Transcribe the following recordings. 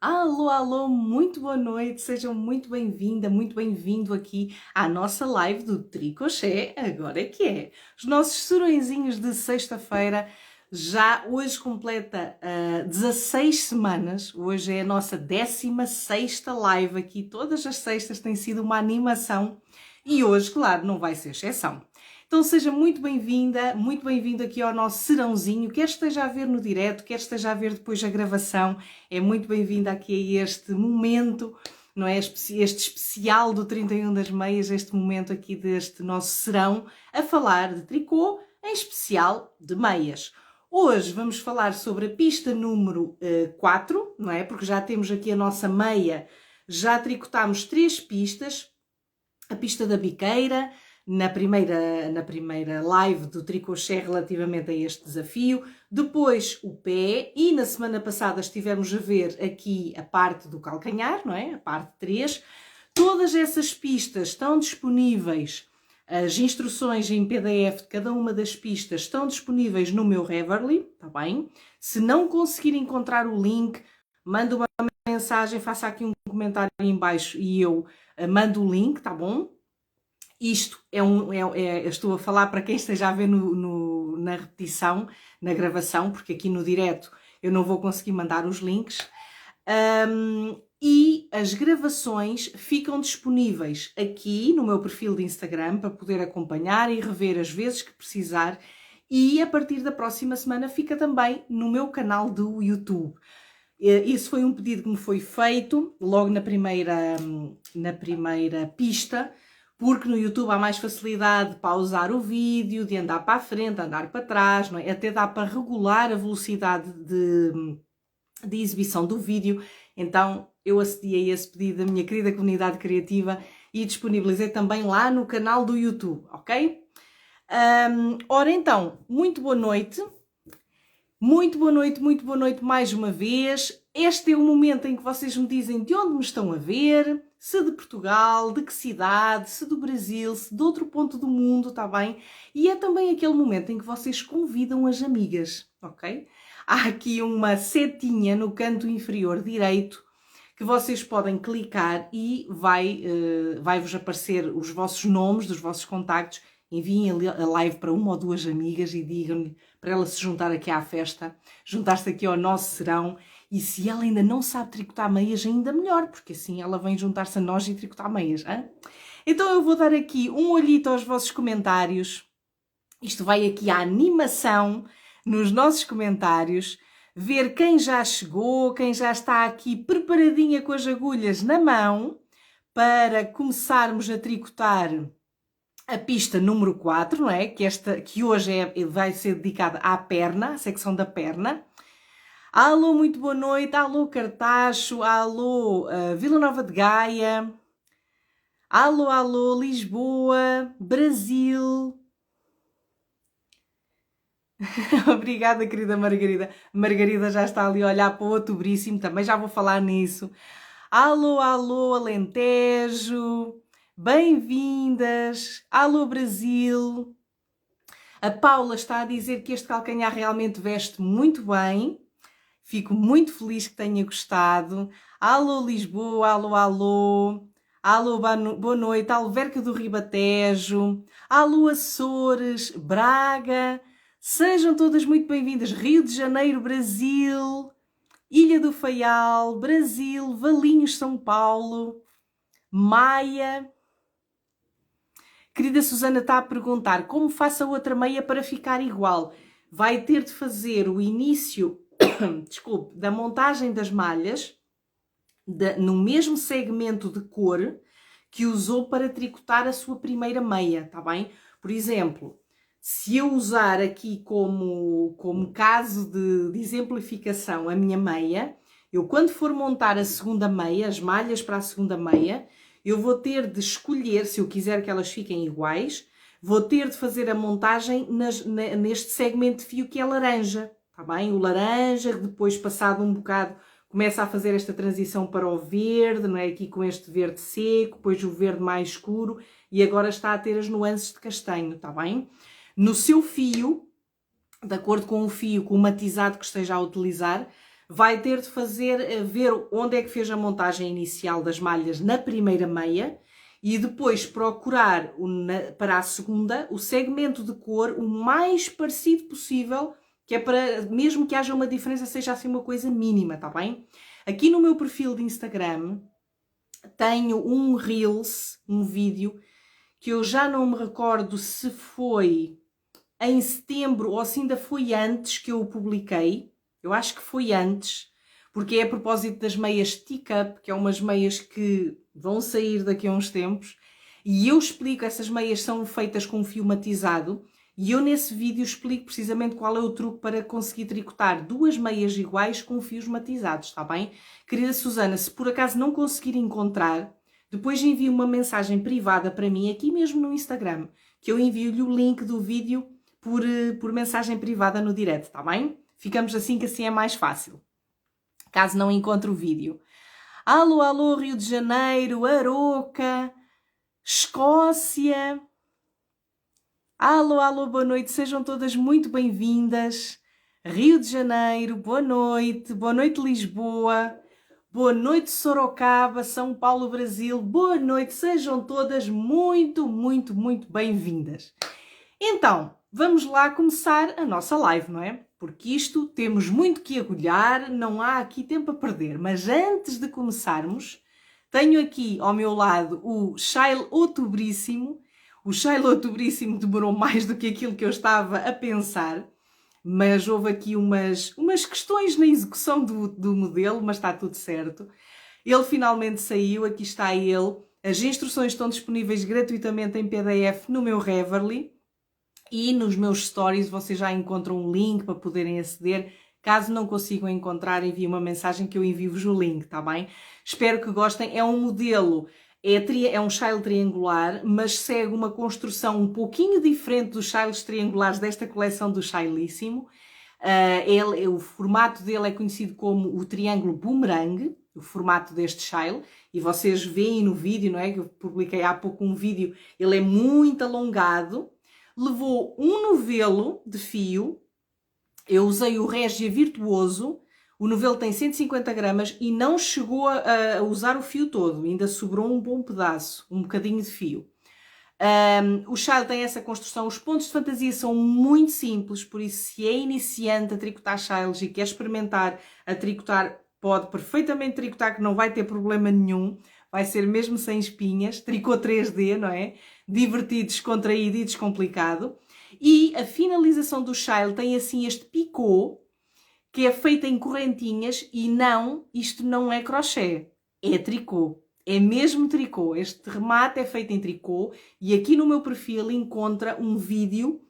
Alô, alô, muito boa noite, sejam muito bem-vinda, muito bem-vindo aqui à nossa live do Tricochê, agora é que é. Os nossos serõezinhos de sexta-feira, já hoje completa 16 semanas, hoje é a nossa 16ª live aqui, todas as sextas tem sido uma animação e hoje, claro, não vai ser exceção. Então seja muito bem-vinda, muito bem-vindo aqui ao nosso serãozinho, quer esteja a ver no direto, quer esteja a ver depois a gravação, é muito bem-vinda aqui a este momento, não é? Este especial do 31 das meias, este momento aqui deste nosso serão, a falar de tricô, em especial de meias. Hoje vamos falar sobre a pista número 4, não é? Porque já temos aqui a nossa meia, já tricotámos 3 pistas, a pista da biqueira, na primeira live do Tricochê relativamente a este desafio, depois o pé e na semana passada estivemos a ver aqui a parte do calcanhar, não é? A parte 3. Todas essas pistas estão disponíveis, as instruções em PDF de cada uma das pistas estão disponíveis no meu Reverly, está bem? Se não conseguir encontrar o link, manda uma mensagem, faça aqui um comentário em baixo e eu mando o link, tá bom? Isto estou a falar para quem esteja a ver na repetição, na gravação, porque aqui no direto eu não vou conseguir mandar os links. E as gravações ficam disponíveis aqui no meu perfil de Instagram para poder acompanhar e rever as vezes que precisar. E a partir da próxima semana fica também no meu canal do YouTube. Isso foi um pedido que me foi feito logo na primeira pista, porque no YouTube há mais facilidade de pausar o vídeo, de andar para a frente, andar para trás, não é? Até dá para regular a velocidade de exibição do vídeo. Então eu acedi a esse pedido da minha querida comunidade criativa e disponibilizei também lá no canal do YouTube, ok? Ora então, muito boa noite. Muito boa noite mais uma vez. Este é o momento em que vocês me dizem de onde me estão a ver, se de Portugal, de que cidade, se do Brasil, se de outro ponto do mundo, está bem? E é também aquele momento em que vocês convidam as amigas, ok? Há aqui uma setinha no canto inferior direito que vocês podem clicar e vai-vos aparecer os vossos nomes dos vossos contactos. Enviem a live para uma ou duas amigas e digam-lhe para ela se juntar aqui à festa, juntar-se aqui ao nosso serão. E se ela ainda não sabe tricotar meias, ainda melhor, porque assim ela vem juntar-se a nós e tricotar meias. Hein? Então eu vou dar aqui um olhito aos vossos comentários. Isto vai aqui à animação nos nossos comentários. Ver quem já chegou, quem já está aqui preparadinha com as agulhas na mão para começarmos a tricotar a pista número 4, não é? Que hoje vai ser dedicada à perna, à secção da perna. Alô, muito boa noite. Alô, Cartacho. Alô, Vila Nova de Gaia. Alô, alô, Lisboa, Brasil. Obrigada, querida Margarida. Margarida já está ali a olhar para o Outubríssimo, também já vou falar nisso. Alô, alô, Alentejo. Bem-vindas! Alô Brasil! A Paula está a dizer que este calcanhar realmente veste muito bem. Fico muito feliz que tenha gostado. Alô Lisboa, alô, alô. Alô, boa noite. Alverca do Ribatejo. Alô Açores, Braga. Sejam todas muito bem-vindas. Rio de Janeiro, Brasil. Ilha do Faial, Brasil. Valinhos, São Paulo. Maia. Querida Susana está a perguntar como faço a outra meia para ficar igual. Vai ter de fazer o início, desculpe, da montagem das malhas no mesmo segmento de cor que usou para tricotar a sua primeira meia, tá bem? Por exemplo, se eu usar aqui como caso de exemplificação a minha meia, eu quando for montar a segunda meia, as malhas para a segunda meia, eu vou ter de escolher, se eu quiser que elas fiquem iguais, vou ter de fazer a montagem neste segmento de fio que é laranja, tá bem? O laranja, depois passado um bocado, começa a fazer esta transição para o verde, não é? Aqui com este verde seco, depois o verde mais escuro e agora está a ter as nuances de castanho, tá bem? No seu fio, de acordo com o fio, com o matizado que esteja a utilizar, vai ter de fazer, ver onde é que fez a montagem inicial das malhas na primeira meia e depois procurar para a segunda o segmento de cor o mais parecido possível, que é para, mesmo que haja uma diferença, seja assim uma coisa mínima, tá bem? Aqui no meu perfil de Instagram tenho um Reels, um vídeo, que eu já não me recordo se foi em setembro ou se ainda foi antes que eu o publiquei. Eu acho que foi antes, porque é a propósito das meias Teacup, que é umas meias que vão sair daqui a uns tempos, e eu explico, essas meias são feitas com fio matizado, e eu nesse vídeo explico precisamente qual é o truque para conseguir tricotar duas meias iguais com fios matizados, está bem? Querida Susana, se por acaso não conseguir encontrar, depois envie uma mensagem privada para mim aqui mesmo no Instagram, que eu envio-lhe o link do vídeo por mensagem privada no direct, está bem? Ficamos assim, que assim é mais fácil, caso não encontre o vídeo. Alô, alô, Rio de Janeiro, Aroca, Escócia. Alô, alô, boa noite, sejam todas muito bem-vindas. Rio de Janeiro, boa noite Lisboa, boa noite Sorocaba, São Paulo, Brasil, boa noite, sejam todas muito, muito, muito bem-vindas. Então, vamos lá começar a nossa live, não é? Porque isto temos muito que agulhar, não há aqui tempo a perder. Mas antes de começarmos, tenho aqui ao meu lado o Shail Outubríssimo. O Shail Outubríssimo demorou mais do que aquilo que eu estava a pensar, mas houve aqui umas questões na execução do modelo, mas está tudo certo. Ele finalmente saiu, aqui está ele. As instruções estão disponíveis gratuitamente em PDF no meu Reverly. E nos meus stories vocês já encontram um link para poderem aceder. Caso não consigam encontrar, enviem uma mensagem que eu envio-vos o link, tá bem? Espero que gostem. É um modelo, é um Shail triangular, mas segue uma construção um pouquinho diferente dos Shails triangulares desta coleção do Shailíssimo. O formato dele é conhecido como o triângulo boomerang, o formato deste Shail, e vocês veem no vídeo, não é? Que eu publiquei há pouco um vídeo, ele é muito alongado. Levou um novelo de fio, eu usei o Regia Virtuoso, o novelo tem 150 gramas e não chegou a usar o fio todo, ainda sobrou um bom pedaço, um bocadinho de fio. O Shail tem essa construção, os pontos de fantasia são muito simples, por isso se é iniciante a tricotar Shails e quer experimentar a tricotar, pode perfeitamente tricotar, que não vai ter problema nenhum. Vai ser mesmo sem espinhas, tricô 3D, não é? Divertido, descontraído e descomplicado. E a finalização do Shail tem assim este picô, que é feito em correntinhas e não, isto não é crochê, é tricô. É mesmo tricô. Este remate é feito em tricô e aqui no meu perfil encontra um vídeo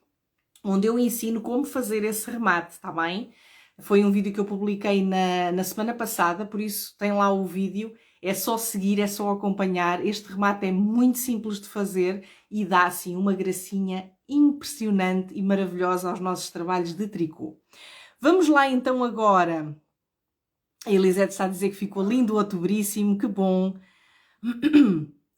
onde eu ensino como fazer esse remate, está bem? Foi um vídeo que eu publiquei na semana passada, por isso tem lá o vídeo. É só seguir, é só acompanhar. Este remate é muito simples de fazer e dá assim uma gracinha impressionante e maravilhosa aos nossos trabalhos de tricô. Vamos lá então agora. A Elisete está a dizer que ficou lindo, outubríssimo, que bom.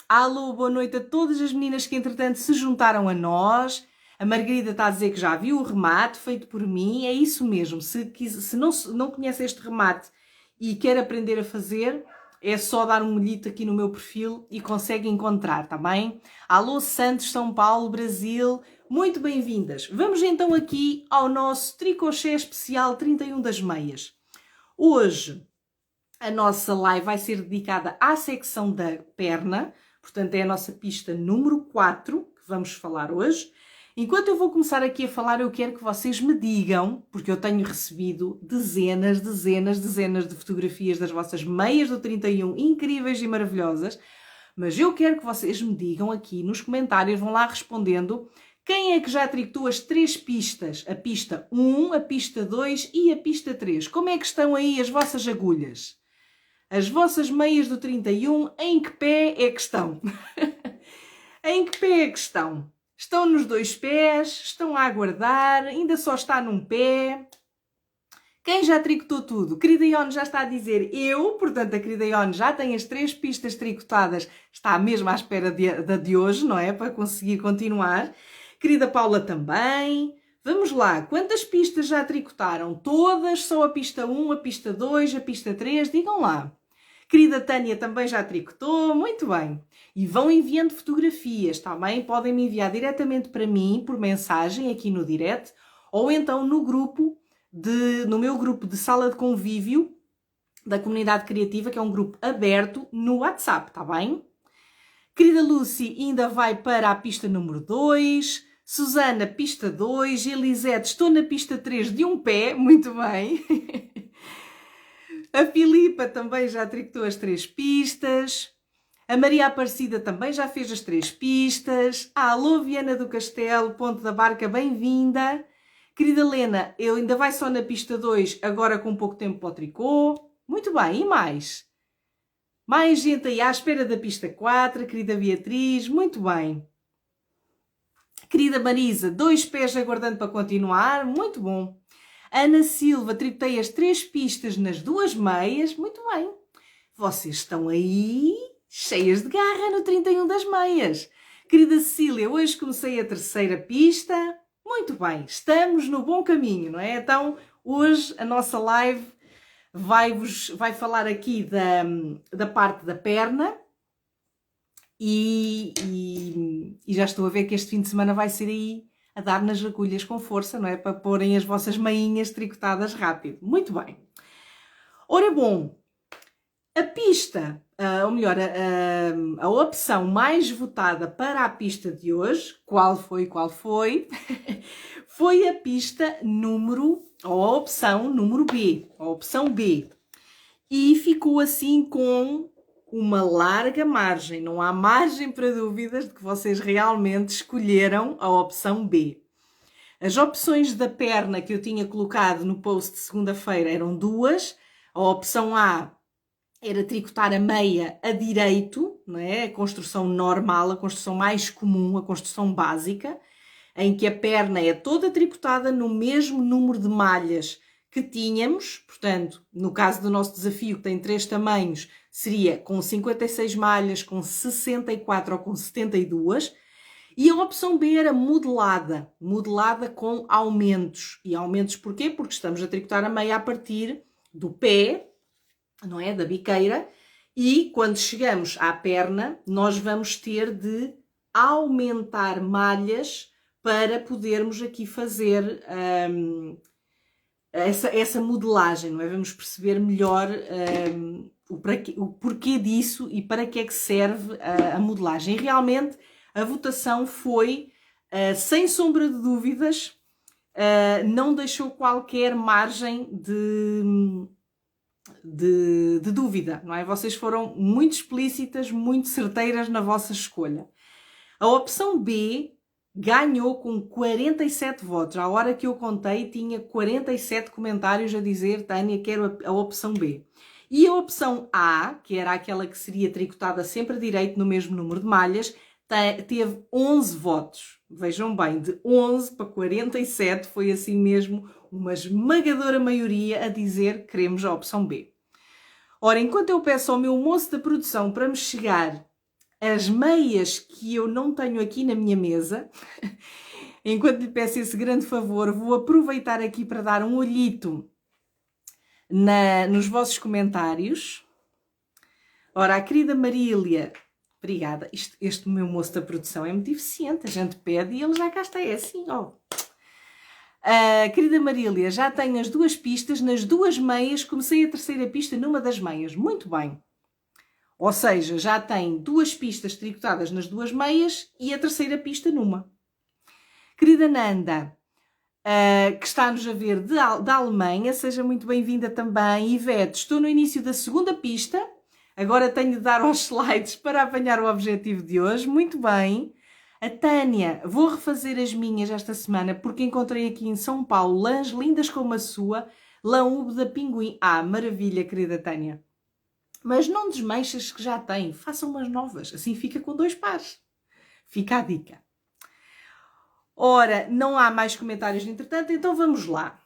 Alô, boa noite a todas as meninas que entretanto se juntaram a nós. A Margarida está a dizer que já viu o remate feito por mim. É isso mesmo, se não conhece este remate e quer aprender a fazer, é só dar um olhito aqui no meu perfil e consegue encontrar, tá bem? Alô Santos, São Paulo, Brasil, muito bem-vindas. Vamos então aqui ao nosso tricochê especial 31 das meias. Hoje a nossa live vai ser dedicada à secção da perna, portanto é a nossa pista número 4 que vamos falar hoje. Enquanto eu vou começar aqui a falar, eu quero que vocês me digam, porque eu tenho recebido dezenas de fotografias das vossas meias do 31, incríveis e maravilhosas, mas eu quero que vocês me digam aqui nos comentários, vão lá respondendo, quem é que já tricotou as 3 pistas? A pista 1, a pista 2 e a pista 3. Como é que estão aí as vossas agulhas? As vossas meias do 31, em que pé é que estão? Em que pé é que estão? Estão nos 2 pés, estão a aguardar, ainda só está num pé. Quem já tricotou tudo? Querida Ione já está a dizer eu, portanto a querida Ione já tem as 3 pistas tricotadas, está mesmo à espera da de hoje, não é? Para conseguir continuar. Querida Paula também. Vamos lá, quantas pistas já tricotaram? Todas? Só a pista 1, a pista 2, a pista 3? Digam lá. Querida Tânia também já tricotou, muito bem. E vão enviando fotografias, tá bem? Podem me enviar diretamente para mim, por mensagem, aqui no direct, ou então no meu grupo de sala de convívio da comunidade criativa, que é um grupo aberto no WhatsApp, tá bem? Querida Lucy ainda vai para a pista número 2, Susana, pista 2, Elisete, estou na pista 3 de um pé, muito bem. A Filipa também já tricotou as 3 pistas. A Maria Aparecida também já fez as 3 pistas. A Alô Viana do Castelo, Ponte da Barca, bem-vinda. Querida Helena, eu ainda vai só na pista 2, agora com pouco tempo para o tricô. Muito bem, e mais? Mais gente aí à espera da pista 4, querida Beatriz, muito bem. Querida Marisa, 2 pés aguardando para continuar, muito bom. Ana Silva, tricotei as 3 pistas nas 2 meias, muito bem. Vocês estão aí cheias de garra no 31 das meias. Querida Cecília, hoje comecei a 3ª pista, muito bem, estamos no bom caminho, não é? Então, hoje a nossa live vai falar aqui da parte da perna e já estou a ver que este fim de semana vai ser aí a dar nas agulhas com força, não é? Para porem as vossas meinhas tricotadas rápido. Muito bem. Ora bom, a pista, ou melhor, a opção mais votada para a pista de hoje, qual foi? Foi a pista ou a opção número B, a opção B. E ficou assim com uma larga margem, não há margem para dúvidas de que vocês realmente escolheram a opção B. As opções da perna que eu tinha colocado no post de segunda-feira eram 2. A opção A era tricotar a meia a direito, não é? A construção normal, a construção mais comum, a construção básica, em que a perna é toda tricotada no mesmo número de malhas que tínhamos, portanto, no caso do nosso desafio, que tem 3 tamanhos, seria com 56 malhas, com 64 ou com 72, e a opção B era modelada com aumentos. E aumentos porquê? Porque estamos a tricotar a meia a partir do pé, não é? Da biqueira, e quando chegamos à perna, nós vamos ter de aumentar malhas para podermos aqui fazer essa modelagem, não é? Vamos perceber melhor o porquê disso e para que é que serve a modelagem. E realmente a votação foi, sem sombra de dúvidas, não deixou qualquer margem de dúvida, não é? Vocês foram muito explícitas, muito certeiras na vossa escolha. A opção B ganhou com 47 votos. À hora que eu contei, tinha 47 comentários a dizer: Tânia, quero a opção B. E a opção A, que era aquela que seria tricotada sempre a direito no mesmo número de malhas, teve 11 votos. Vejam bem, de 11 para 47 foi assim mesmo uma esmagadora maioria a dizer que queremos a opção B. Ora, enquanto eu peço ao meu moço da produção para me chegar as meias que eu não tenho aqui na minha mesa, enquanto lhe peço esse grande favor, vou aproveitar aqui para dar um olhito nos vossos comentários. Ora, a querida Marília, obrigada. Este meu moço da produção é muito eficiente, a gente pede e ele já cá está, é assim, ó. Querida Marília, já tenho as 2 pistas nas 2 meias, comecei a 3ª pista numa das meias, muito bem. Ou seja, já tem 2 pistas tricotadas nas 2 meias e a 3ª pista numa. Querida Nanda, que está-nos a ver da Alemanha, seja muito bem-vinda também. Ivete, estou no início da 2ª pista, agora tenho de dar aos slides para apanhar o objetivo de hoje, muito bem. A Tânia, vou refazer as minhas esta semana porque encontrei aqui em São Paulo lãs lindas como a sua, lã Ubo da Pinguim. Maravilha, querida Tânia. Mas não desmanches que já tem, façam umas novas, assim fica com 2 pares. Fica a dica. Ora, não há mais comentários entretanto, então vamos lá.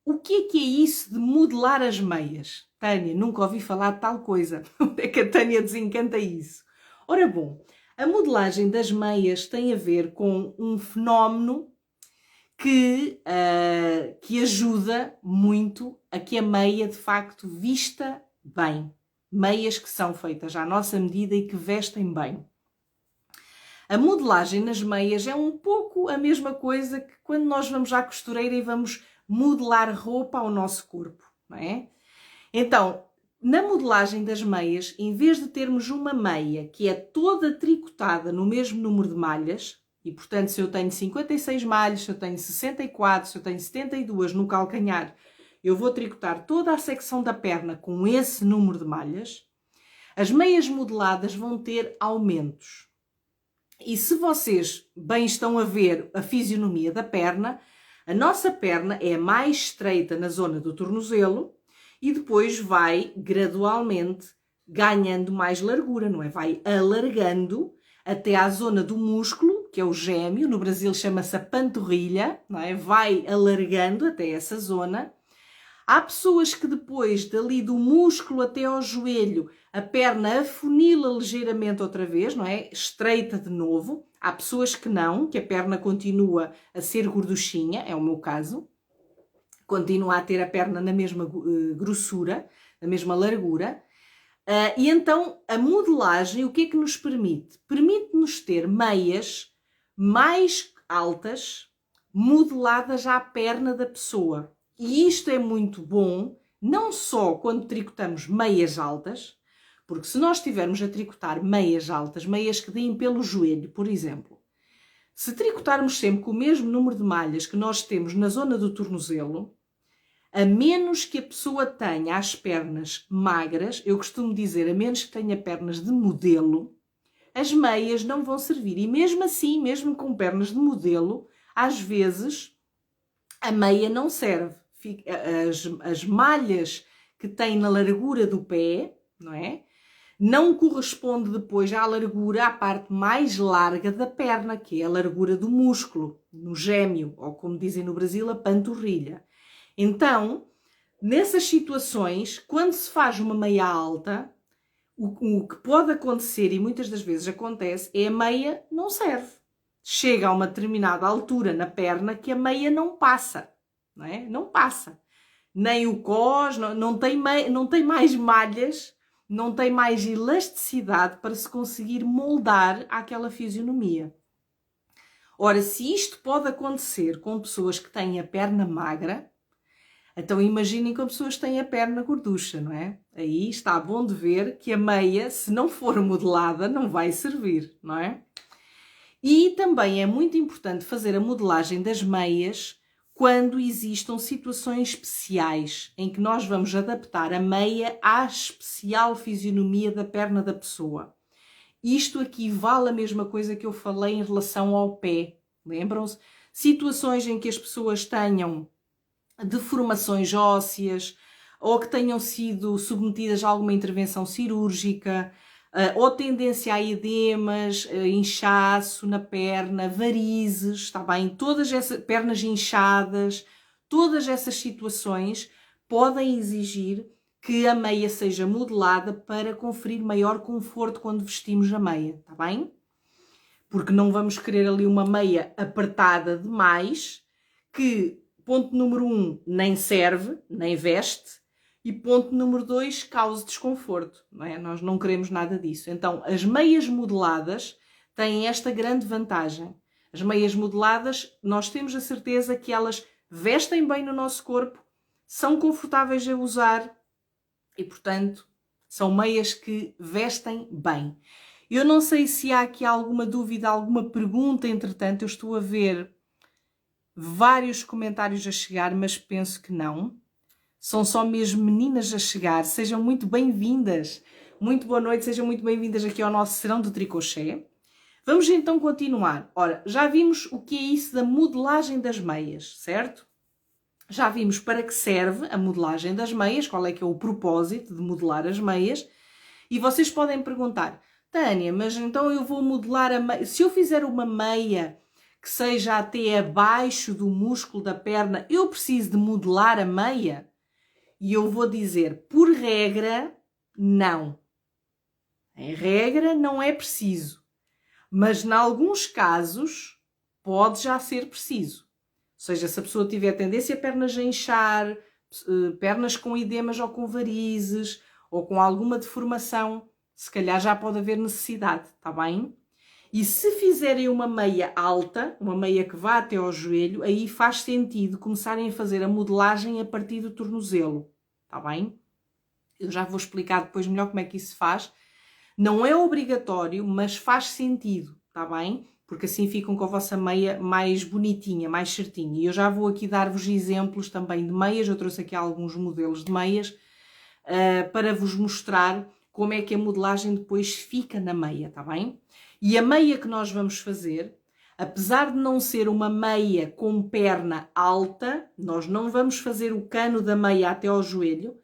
O que é isso de modelar as meias? Tânia, nunca ouvi falar de tal coisa. Onde é que a Tânia desencanta isso? Ora bom, a modelagem das meias tem a ver com um fenómeno que ajuda muito a que a meia de facto vista bem. Meias que são feitas à nossa medida e que vestem bem. A modelagem nas meias é um pouco a mesma coisa que quando nós vamos à costureira e vamos modelar roupa ao nosso corpo, não é? Então, na modelagem das meias, em vez de termos uma meia que é toda tricotada no mesmo número de malhas, e portanto se eu tenho 56 malhas, se eu tenho 64, se eu tenho 72 no calcanhar, eu vou tricotar toda a secção da perna com esse número de malhas, as meias modeladas vão ter aumentos. E se vocês bem estão a ver a fisionomia da perna, a nossa perna é mais estreita na zona do tornozelo e depois vai gradualmente ganhando mais largura, não é? Vai alargando até à zona do músculo, que é o gêmeo, no Brasil chama-se a panturrilha, não é? Vai alargando até essa zona. Há pessoas que depois dali do músculo até ao joelho, a perna afunila ligeiramente outra vez, não é? Estreita de novo. Há pessoas que não, que a perna continua a ser gorduchinha, é o meu caso. Continua a ter a perna na mesma grossura, na mesma largura. E então a modelagem, o que é que nos permite? Permite-nos ter meias mais altas, modeladas à perna da pessoa. E isto é muito bom, não só quando tricotamos meias altas, porque se nós estivermos a tricotar meias altas, meias que deem pelo joelho, por exemplo, se tricotarmos sempre com o mesmo número de malhas que nós temos na zona do tornozelo, a menos que a pessoa tenha as pernas magras, eu costumo dizer, a menos que tenha pernas de modelo, as meias não vão servir. E mesmo assim, mesmo com pernas de modelo, às vezes a meia não serve. As malhas que tem na largura do pé, não é? Não corresponde depois à largura, à parte mais larga da perna, que é a largura do músculo, no gêmeo, ou como dizem no Brasil, a panturrilha. Então, nessas situações, quando se faz uma meia alta, o que pode acontecer, e muitas das vezes acontece, é a meia não serve. Chega a uma determinada altura na perna que a meia não passa, não é? Não passa. Nem o cós, não tem mais malhas, não tem mais elasticidade para se conseguir moldar àquela fisionomia. Ora, se isto pode acontecer com pessoas que têm a perna magra, então imaginem com pessoas que têm a perna gorducha, não é? Aí está bom de ver que a meia, se não for modelada, não vai servir, não é? E também é muito importante fazer a modelagem das meias quando existam situações especiais em que nós vamos adaptar a meia à especial fisionomia da perna da pessoa. Isto aqui vale a mesma coisa que eu falei em relação ao pé, lembram-se? Situações em que as pessoas tenham deformações ósseas ou que tenham sido submetidas a alguma intervenção cirúrgica, ou tendência a edemas, inchaço na perna, varizes, está bem? Todas essas pernas inchadas, todas essas situações podem exigir que a meia seja modelada para conferir maior conforto quando vestimos a meia, está bem? Porque não vamos querer ali uma meia apertada demais, que, ponto número 1, nem serve, nem veste, e ponto número 2, cause desconforto, não é? Nós não queremos nada disso. Então, as meias modeladas têm esta grande vantagem. As meias modeladas, nós temos a certeza que elas vestem bem no nosso corpo, são confortáveis a usar e, portanto, são meias que vestem bem. Eu não sei se há aqui alguma dúvida, alguma pergunta, entretanto, eu estou a ver vários comentários a chegar, mas penso que não. São só mesmo meninas a chegar. Sejam muito bem-vindas. Muito boa noite, sejam muito bem-vindas aqui ao nosso Serão do Tricochê. Vamos então continuar. Ora, já vimos o que é isso da modelagem das meias, certo? Já vimos para que serve a modelagem das meias, qual é que é o propósito de modelar as meias. E vocês podem perguntar, Tânia, mas então eu vou modelar a meia... Se eu fizer uma meia que seja até abaixo do músculo da perna, eu preciso de modelar a meia? E eu vou dizer, por regra, não. Em regra, não é preciso. Mas, em alguns casos, pode já ser preciso. seja, se a pessoa tiver tendência a pernas a inchar, pernas com edemas ou com varizes, ou com alguma deformação, se calhar já pode haver necessidade, está bem? E se fizerem uma meia alta, uma meia que vá até ao joelho, aí faz sentido começarem a fazer a modelagem a partir do tornozelo, está bem? Eu já vou explicar depois melhor como é que isso se faz. Não é obrigatório, mas faz sentido, está bem? Porque assim ficam com a vossa meia mais bonitinha, mais certinha. E eu já vou aqui dar-vos exemplos também de meias. Eu trouxe aqui alguns modelos de meias para vos mostrar como é que a modelagem depois fica na meia, está bem? E a meia que nós vamos fazer, apesar de não ser uma meia com perna alta, nós não vamos fazer o cano da meia até ao joelho,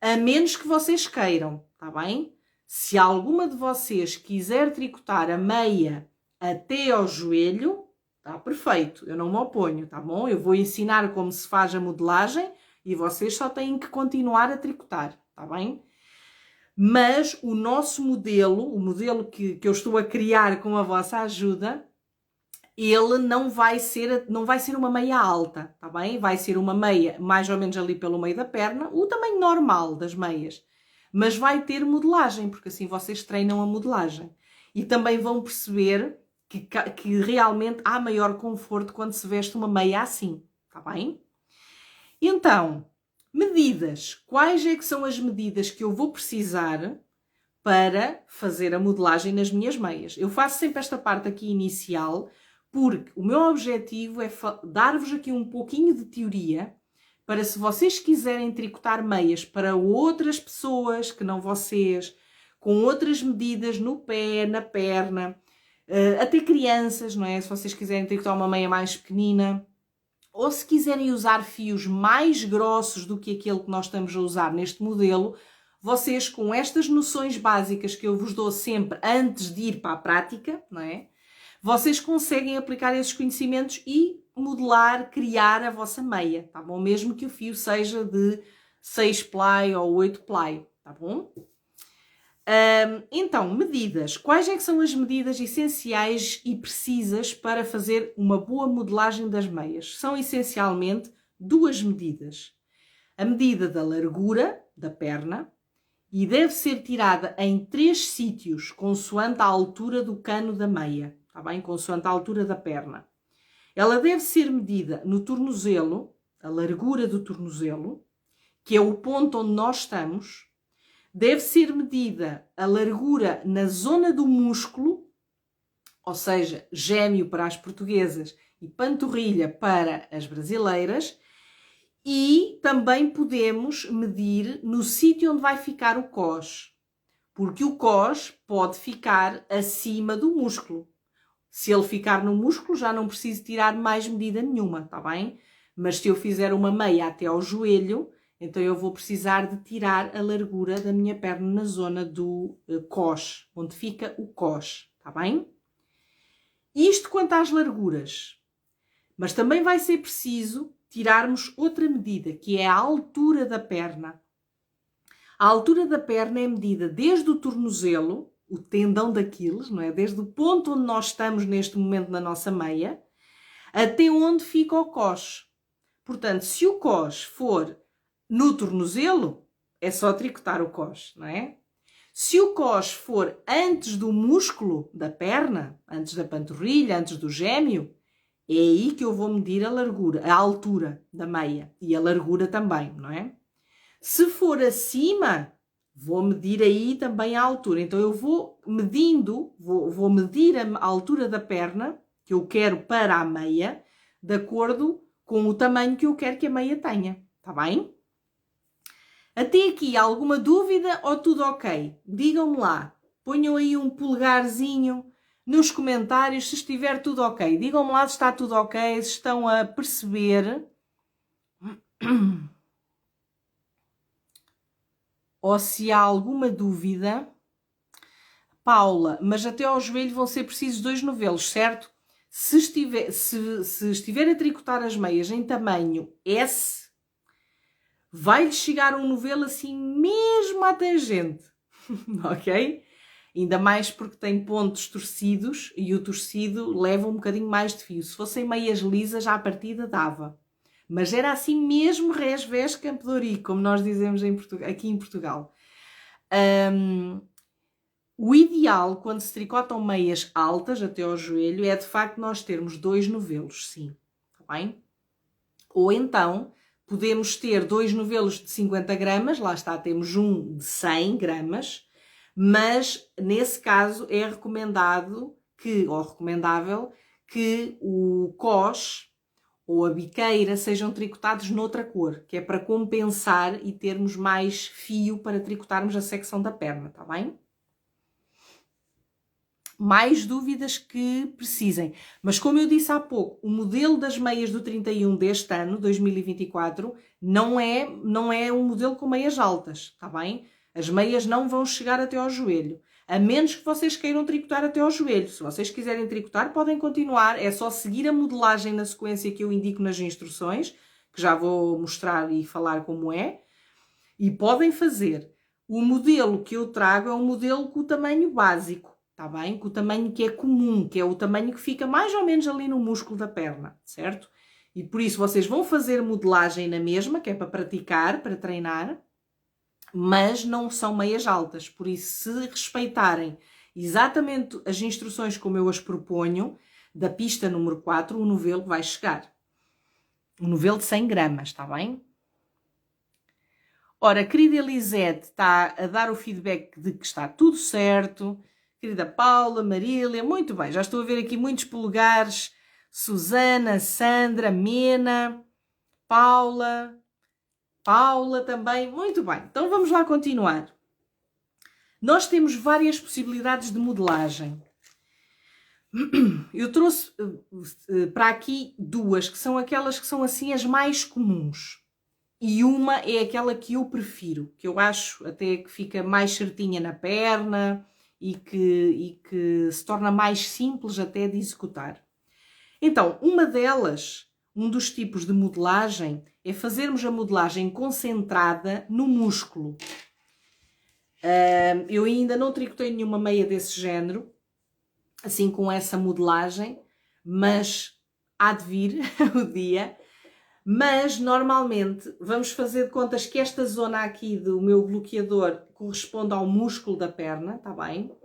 a menos que vocês queiram, está bem? Se alguma de vocês quiser tricotar a meia até ao joelho, está perfeito, eu não me oponho, tá bom? Eu vou ensinar como se faz a modelagem e vocês só têm que continuar a tricotar, tá bem? Mas o nosso modelo, o modelo que eu estou a criar com a vossa ajuda, ele não vai ser uma meia alta, tá bem? Vai ser uma meia mais ou menos ali pelo meio da perna, o tamanho normal das meias. Mas vai ter modelagem, porque assim vocês treinam a modelagem. E também vão perceber que realmente há maior conforto quando se veste uma meia assim, tá bem? Então, medidas. Quais é que são as medidas que eu vou precisar para fazer a modelagem nas minhas meias? Eu faço sempre esta parte aqui inicial, porque o meu objetivo é dar-vos aqui um pouquinho de teoria, para se vocês quiserem tricotar meias para outras pessoas que não vocês, com outras medidas no pé, na perna, até crianças, não é? Se vocês quiserem tricotar uma meia mais pequenina, ou se quiserem usar fios mais grossos do que aquele que nós estamos a usar neste modelo, vocês com estas noções básicas que eu vos dou sempre antes de ir para a prática, não é? Vocês conseguem aplicar esses conhecimentos e modelar, criar a vossa meia, tá bom? Mesmo que o fio seja de 6 ply ou 8 ply, tá bom? Então, medidas. Quais é que são as medidas essenciais e precisas para fazer uma boa modelagem das meias? São essencialmente duas medidas. A medida da largura da perna e deve ser tirada em 3 sítios, consoante a altura do cano da meia, tá bem? Consoante a altura da perna. Ela deve ser medida no tornozelo, a largura do tornozelo, que é o ponto onde nós estamos. Deve ser medida a largura na zona do músculo, ou seja, gêmeo para as portuguesas e panturrilha para as brasileiras. E também podemos medir no sítio onde vai ficar o cós, porque o cós pode ficar acima do músculo. Se ele ficar no músculo, já não preciso tirar mais medida nenhuma, tá bem? Mas se eu fizer uma meia até ao joelho, então eu vou precisar de tirar a largura da minha perna na zona do cós, onde fica o cós, tá bem? Isto quanto às larguras. Mas também vai ser preciso tirarmos outra medida, que é a altura da perna. A altura da perna é medida desde o tornozelo, o tendão daqueles, não é? Desde o ponto onde nós estamos neste momento na nossa meia, até onde fica o cós. Portanto, se o cós for no tornozelo, é só tricotar o cós, não é? Se o cós for antes do músculo da perna, antes da panturrilha, antes do gêmeo, é aí que eu vou medir a largura, a altura da meia e a largura também, não é? Se for acima, vou medir aí também a altura. Então eu vou medindo, vou medir a altura da perna que eu quero para a meia, de acordo com o tamanho que eu quero que a meia tenha, tá bem? Até aqui alguma dúvida ou tudo ok? Digam-me lá, ponham aí um polegarzinho nos comentários se estiver tudo ok. Digam-me lá se está tudo ok, se estão a perceber. Ou se há alguma dúvida. Paula, mas até ao joelho vão ser precisos 2 novelos, certo? Se estiver a tricotar as meias em tamanho S, vai-lhe chegar um novelo assim mesmo à tangente, ok? Ainda mais porque tem pontos torcidos e o torcido leva um bocadinho mais de fio. Se fossem meias lisas, à partida dava. Mas era assim mesmo resvés Campo de Ourique, como nós dizemos aqui em Portugal. O ideal, quando se tricotam meias altas até ao joelho, é de facto nós termos 2 novelos, sim. Está bem? Ou então, podemos ter 2 novelos de 50 gramas, lá está, temos um de 100 gramas, mas nesse caso é recomendado ou recomendável que o cós ou a biqueira sejam tricotados noutra cor, que é para compensar e termos mais fio para tricotarmos a secção da perna, está bem? Mais dúvidas que precisem. Mas como eu disse há pouco, o modelo das meias do 31 deste ano, 2024, não é um modelo com meias altas, está bem? As meias não vão chegar até ao joelho, a menos que vocês queiram tricotar até ao joelho. Se vocês quiserem tricotar, podem continuar, é só seguir a modelagem na sequência que eu indico nas instruções, que já vou mostrar e falar como é, e podem fazer. O modelo que eu trago é um modelo com o tamanho básico, está bem? Com o tamanho que é comum, que é o tamanho que fica mais ou menos ali no músculo da perna, certo? E por isso vocês vão fazer modelagem na mesma, que é para praticar, para treinar, mas não são meias altas. Por isso, se respeitarem exatamente as instruções como eu as proponho, da pista número 4, o novelo vai chegar. Um novelo de 100 gramas, está bem? Ora, a querida Elisete está a dar o feedback de que está tudo certo. Querida Paula, Marília, muito bem. Já estou a ver aqui muitos polegares. Susana, Sandra, Mena, Paula também. Muito bem. Então vamos lá continuar. Nós temos várias possibilidades de modelagem. Eu trouxe para aqui 2, que são aquelas que são assim as mais comuns. E uma é aquela que eu prefiro, que eu acho até que fica mais certinha na perna e que se torna mais simples até de executar. Então, uma delas, um dos tipos de modelagem, é fazermos a modelagem concentrada no músculo. Eu ainda não tricotei nenhuma meia desse género, assim com essa modelagem, mas há de vir o dia. Mas, normalmente, vamos fazer de contas que esta zona aqui do meu bloqueador corresponde ao músculo da perna, está bem?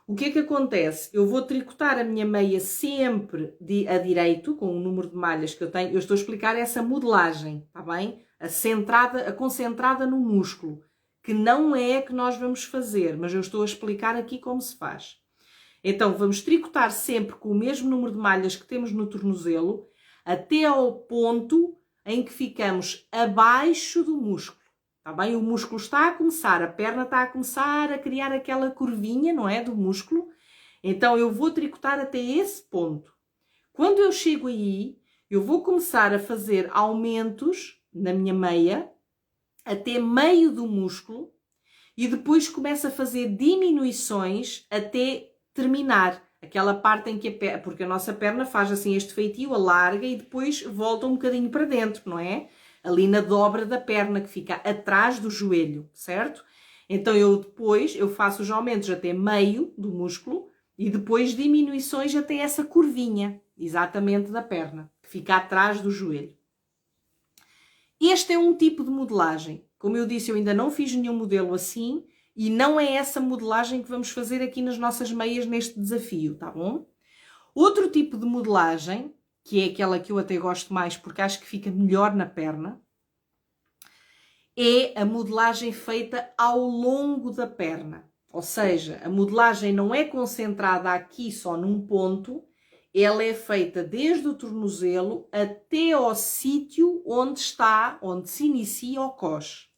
O que é que acontece? Eu vou tricotar a minha meia sempre a direito, com o número de malhas que eu tenho. Eu estou a explicar essa modelagem, está bem? A concentrada no músculo, que não é a que nós vamos fazer, mas eu estou a explicar aqui como se faz. Então, vamos tricotar sempre com o mesmo número de malhas que temos no tornozelo, até ao ponto em que ficamos abaixo do músculo, está bem? O músculo está a começar, a perna está a começar a criar aquela curvinha, não é? Do músculo. Então, eu vou tricotar até esse ponto. Quando eu chego aí, eu vou começar a fazer aumentos na minha meia, até meio do músculo, e depois começo a fazer diminuições até terminar. Aquela parte em que porque a nossa perna faz assim este feitio, alarga e depois volta um bocadinho para dentro, não é? Ali na dobra da perna, que fica atrás do joelho, certo? Então eu faço os aumentos até meio do músculo e depois diminuições até essa curvinha, exatamente da perna, que fica atrás do joelho. Este é um tipo de modelagem. Como eu disse, eu ainda não fiz nenhum modelo assim, e não é essa modelagem que vamos fazer aqui nas nossas meias neste desafio, tá bom? Outro tipo de modelagem, que é aquela que eu até gosto mais porque acho que fica melhor na perna, é a modelagem feita ao longo da perna. Ou seja, a modelagem não é concentrada aqui só num ponto, ela é feita desde o tornozelo até ao sítio onde se inicia o cós.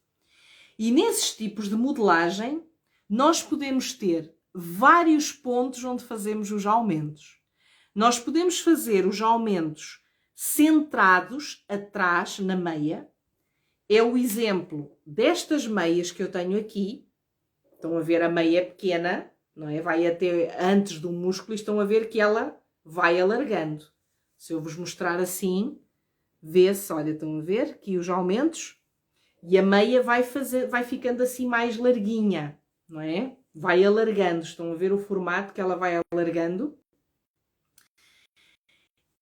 E nesses tipos de modelagem, nós podemos ter vários pontos onde fazemos os aumentos. Nós podemos fazer os aumentos centrados atrás na meia. É o exemplo destas meias que eu tenho aqui. Estão a ver, a meia é pequena, não é? Vai até antes do músculo e estão a ver que ela vai alargando. Se eu vos mostrar assim, vê-se, olha, estão a ver aqui os aumentos. E a meia vai ficando assim mais larguinha, não é? vai alargando. Estão a ver o formato que ela vai alargando?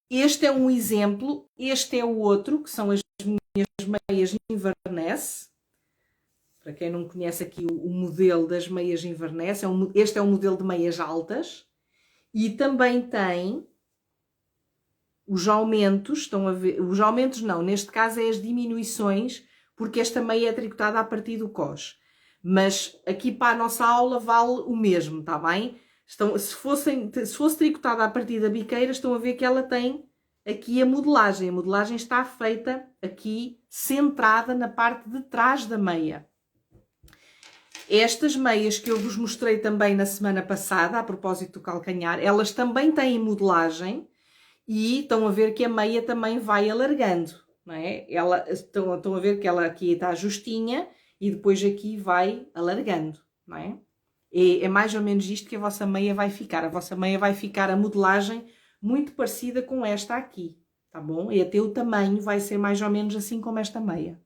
Este é um exemplo, este é o outro, que são as minhas meias Inverness. Para quem não conhece aqui o modelo das meias Inverness, este é um modelo de meias altas. E também tem os aumentos, estão a ver, os aumentos não, neste caso é as diminuições, porque esta meia é tricotada a partir do cos. Mas aqui para a nossa aula vale o mesmo, está bem? Se fosse tricotada a partir da biqueira, estão a ver que ela tem aqui a modelagem. A modelagem está feita aqui, centrada na parte de trás da meia. Estas meias que eu vos mostrei também na semana passada, a propósito do calcanhar, elas também têm modelagem e estão a ver que a meia também vai alargando, não é? Estão a ver que ela aqui está justinha e depois aqui vai alargando, não é? É mais ou menos isto que a vossa meia vai ficar. A vossa meia vai ficar a modelagem muito parecida com esta aqui, tá bom? E até o tamanho vai ser mais ou menos assim como esta meia.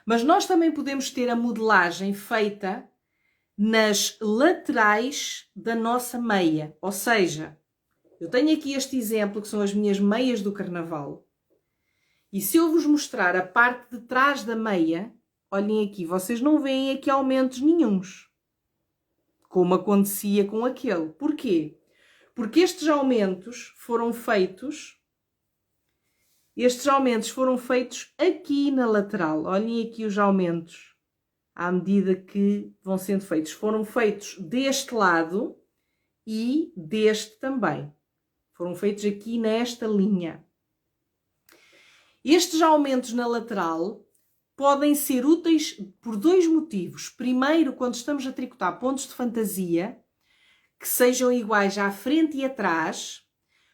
Mas nós também podemos ter a modelagem feita nas laterais da nossa meia. Ou seja, eu tenho aqui este exemplo que são as minhas meias do carnaval. E se eu vos mostrar a parte de trás da meia, olhem aqui, vocês não veem aqui aumentos nenhuns. Como acontecia com aquele. Porquê? Porque estes aumentos foram feitos aqui na lateral. Olhem aqui os aumentos, à medida que vão sendo feitos. Foram feitos deste lado e deste também. Foram feitos aqui nesta linha. Estes aumentos na lateral podem ser úteis por dois motivos. Primeiro, quando estamos a tricotar pontos de fantasia, que sejam iguais à frente e atrás,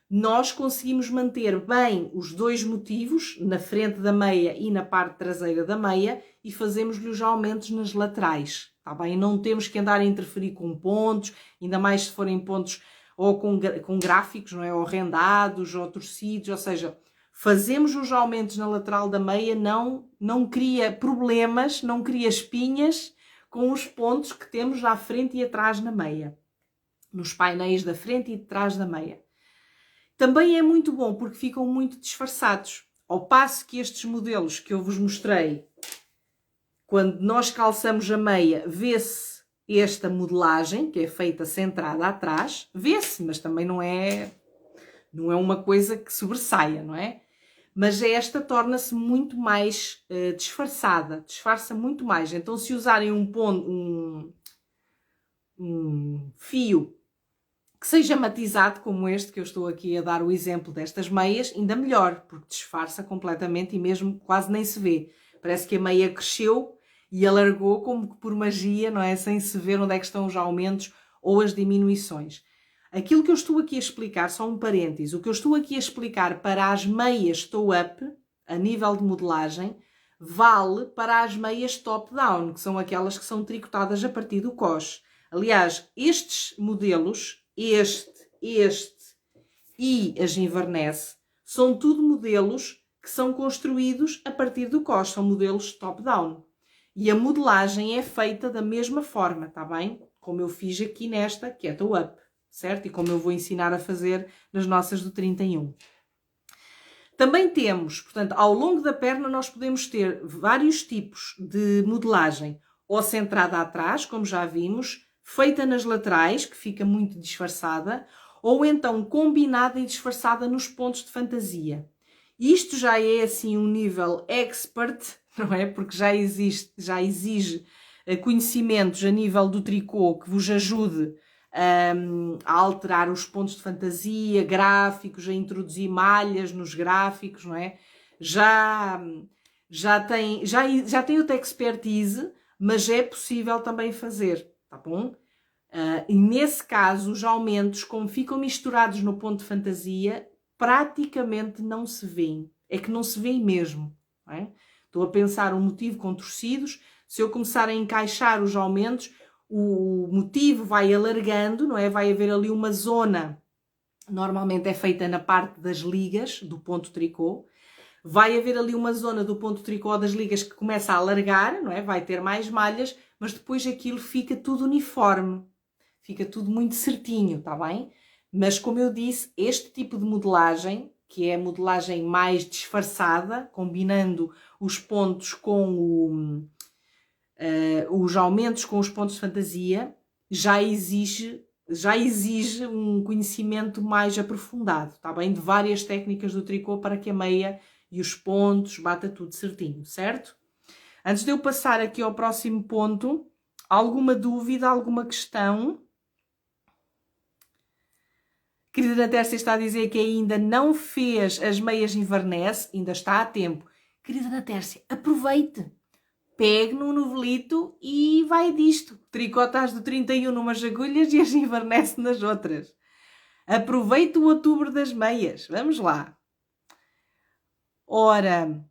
nós conseguimos manter bem os dois motivos, na frente da meia e na parte traseira da meia, e fazemos-lhe os aumentos nas laterais, tá bem? Não temos que andar a interferir com pontos, ainda mais se forem pontos ou com gráficos, não é? Ou rendados, ou torcidos, ou seja, fazemos os aumentos na lateral da meia, não cria problemas, não cria espinhas com os pontos que temos à frente e atrás na meia, nos painéis da frente e de trás da meia. Também é muito bom porque ficam muito disfarçados. Ao passo que estes modelos que eu vos mostrei, quando nós calçamos a meia, vê-se esta modelagem, que é feita centrada atrás, vê-se, mas também não é uma coisa que sobressaia, não é? Mas esta torna-se muito mais disfarçada, disfarça muito mais. Então, se usarem um fio que seja matizado, como este, que eu estou aqui a dar o exemplo destas meias, ainda melhor, porque disfarça completamente e mesmo quase nem se vê. Parece que a meia cresceu e alargou como que por magia, não é? Sem se ver onde é que estão os aumentos ou as diminuições. Aquilo que eu estou aqui a explicar, só um parêntese, o que eu estou aqui a explicar para as meias toe-up, a nível de modelagem, vale para as meias top-down, que são aquelas que são tricotadas a partir do cos. Aliás, estes modelos, este e as Inverness, são tudo modelos que são construídos a partir do cos, são modelos top-down. E a modelagem é feita da mesma forma, tá bem? Como eu fiz aqui nesta, que é toe-up, certo? E como eu vou ensinar a fazer nas nossas do 31. Também temos, portanto, ao longo da perna nós podemos ter vários tipos de modelagem, ou centrada atrás, como já vimos, feita nas laterais, que fica muito disfarçada, ou então combinada e disfarçada nos pontos de fantasia. Isto já é assim um nível expert, não é? Porque já exige conhecimentos a nível do tricô que vos ajude a alterar os pontos de fantasia, gráficos, a introduzir malhas nos gráficos, não é? Já tem outra expertise, mas é possível também fazer, tá bom? E nesse caso, os aumentos, como ficam misturados no ponto de fantasia, praticamente não se vêem. É que não se vêem mesmo, não é? Estou a pensar um motivo com torcidos, se eu começar a encaixar os aumentos, o motivo vai alargando, não é? Vai haver ali uma zona, normalmente é feita na parte das ligas do ponto tricô, vai haver ali uma zona do ponto tricô das ligas que começa a alargar, não é? Vai ter mais malhas, mas depois aquilo fica tudo uniforme, fica tudo muito certinho, tá bem? Mas como eu disse, este tipo de modelagem, que é a modelagem mais disfarçada, combinando os pontos com os aumentos com os pontos de fantasia, já exige um conhecimento mais aprofundado, tá bem? De várias técnicas do tricô para que a meia e os pontos bata tudo certinho, certo? Antes de eu passar aqui ao próximo ponto, alguma dúvida, alguma questão? Querida Ana Tércia está a dizer que ainda não fez as meias em Inverness, ainda está a tempo. Querida Ana Tércia, aproveite! Pegue num novelito e vai disto. Tricotas do 31 numas agulhas e as Inverness nas outras. Aproveite o outubro das meias. Vamos lá. Ora,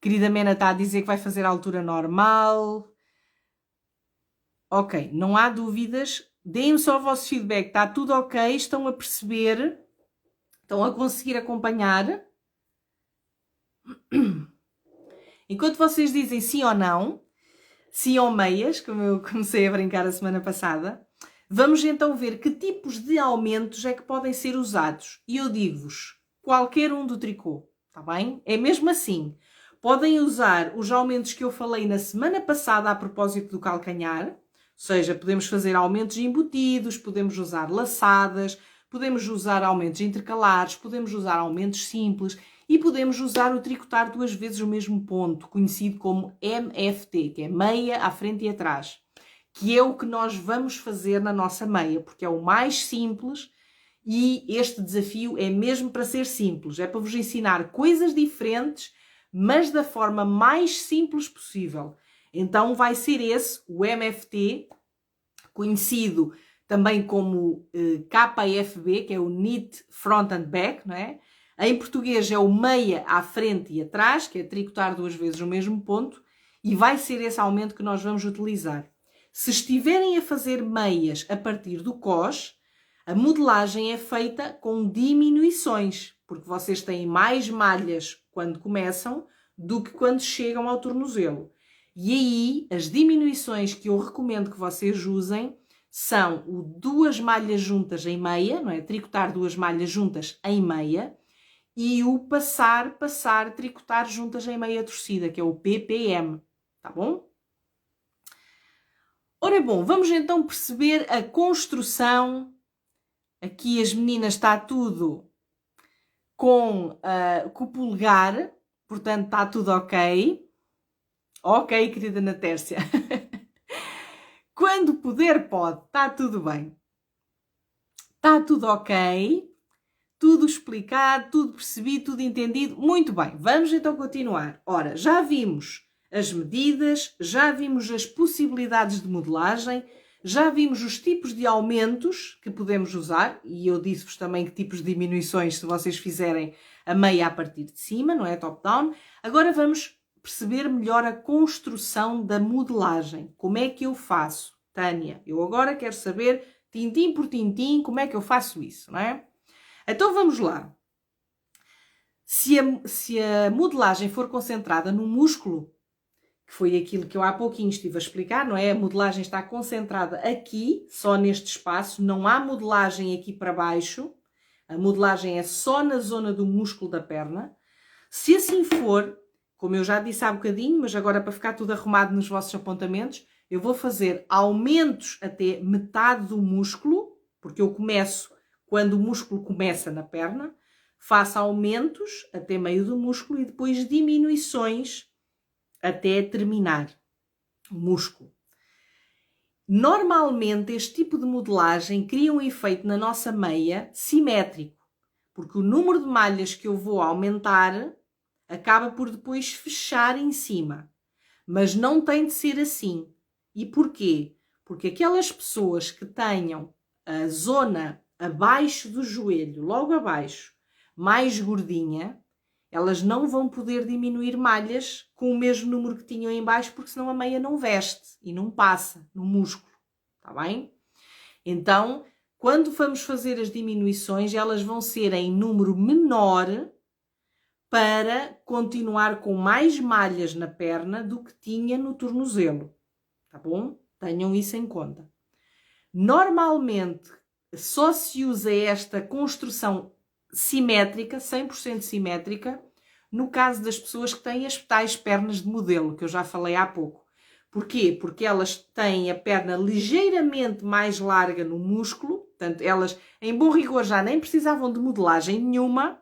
querida Mena está a dizer que vai fazer a altura normal. Ok, não há dúvidas. Deem-me só o vosso feedback. Está tudo ok? Estão a perceber? Estão a conseguir acompanhar? Enquanto vocês dizem sim ou não, sim ou meias, como eu comecei a brincar a semana passada, vamos então ver que tipos de aumentos é que podem ser usados. E eu digo-vos, qualquer um do tricô, está bem? É mesmo assim. Podem usar os aumentos que eu falei na semana passada a propósito do calcanhar, ou seja, podemos fazer aumentos embutidos, podemos usar laçadas, podemos usar aumentos intercalares, podemos usar aumentos simples e podemos usar o tricotar duas vezes o mesmo ponto, conhecido como MFT, que é meia à frente e atrás, que é o que nós vamos fazer na nossa meia, porque é o mais simples e este desafio é mesmo para ser simples, é para vos ensinar coisas diferentes, mas da forma mais simples possível. Então vai ser esse, o MFT, conhecido também como KFB, que é o Knit Front and Back, não é? Em português é o meia à frente e atrás, que é tricotar duas vezes o mesmo ponto, e vai ser esse aumento que nós vamos utilizar. Se estiverem a fazer meias a partir do cós, a modelagem é feita com diminuições, porque vocês têm mais malhas quando começam do que quando chegam ao tornozelo. E aí, as diminuições que eu recomendo que vocês usem são o duas malhas juntas em meia, não é? Tricotar duas malhas juntas em meia, e o passar, tricotar juntas em meia torcida, que é o PPM, tá bom? Ora bom, vamos então perceber a construção. Aqui as meninas está tudo com o polegar, portanto está tudo ok. Ok, querida Ana Tércia. Quando puder, pode. Está tudo bem. Está tudo ok. Tudo explicado, tudo percebido, tudo entendido. Muito bem. Vamos então continuar. Ora, já vimos as medidas, já vimos as possibilidades de modelagem, já vimos os tipos de aumentos que podemos usar, e eu disse-vos também que tipos de diminuições se vocês fizerem a meia a partir de cima, não é? Top-down. Agora vamos perceber melhor a construção da modelagem. Como é que eu faço? Tânia, eu agora quero saber, tintim por tintim, como é que eu faço isso, não é? Então vamos lá. Se a modelagem for concentrada no músculo, que foi aquilo que eu há pouquinho estive a explicar, não é? A modelagem está concentrada aqui, só neste espaço, não há modelagem aqui para baixo, a modelagem é só na zona do músculo da perna. Se assim for, como eu já disse há bocadinho, mas agora para ficar tudo arrumado nos vossos apontamentos, eu vou fazer aumentos até metade do músculo, porque eu começo quando o músculo começa na perna, faço aumentos até meio do músculo e depois diminuições até terminar o músculo. Normalmente, este tipo de modelagem cria um efeito na nossa meia simétrico, porque o número de malhas que eu vou aumentar acaba por depois fechar em cima. Mas não tem de ser assim. E porquê? Porque aquelas pessoas que tenham a zona abaixo do joelho, logo abaixo, mais gordinha, elas não vão poder diminuir malhas com o mesmo número que tinham em baixo, porque senão a meia não veste e não passa no músculo, tá bem? Então, quando vamos fazer as diminuições, elas vão ser em número menor, para continuar com mais malhas na perna do que tinha no tornozelo, tá bom? Tenham isso em conta. Normalmente, só se usa esta construção simétrica, 100% simétrica, no caso das pessoas que têm as tais pernas de modelo, que eu já falei há pouco. Porquê? Porque elas têm a perna ligeiramente mais larga no músculo, portanto, elas, em bom rigor, já nem precisavam de modelagem nenhuma,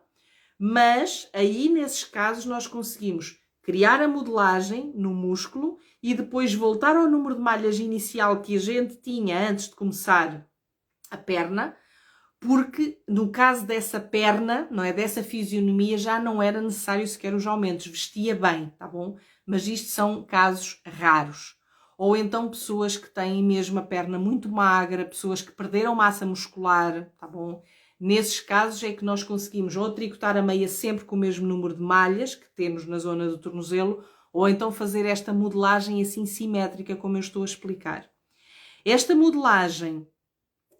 mas aí, nesses casos, nós conseguimos criar a modelagem no músculo e depois voltar ao número de malhas inicial que a gente tinha antes de começar a perna, porque no caso dessa perna, não é, dessa fisionomia, já não era necessário sequer os aumentos, vestia bem, tá bom? Mas isto são casos raros. Ou então pessoas que têm mesmo a perna muito magra, pessoas que perderam massa muscular, tá bom? Nesses casos é que nós conseguimos ou tricotar a meia sempre com o mesmo número de malhas que temos na zona do tornozelo, ou então fazer esta modelagem assim simétrica, como eu estou a explicar. Esta modelagem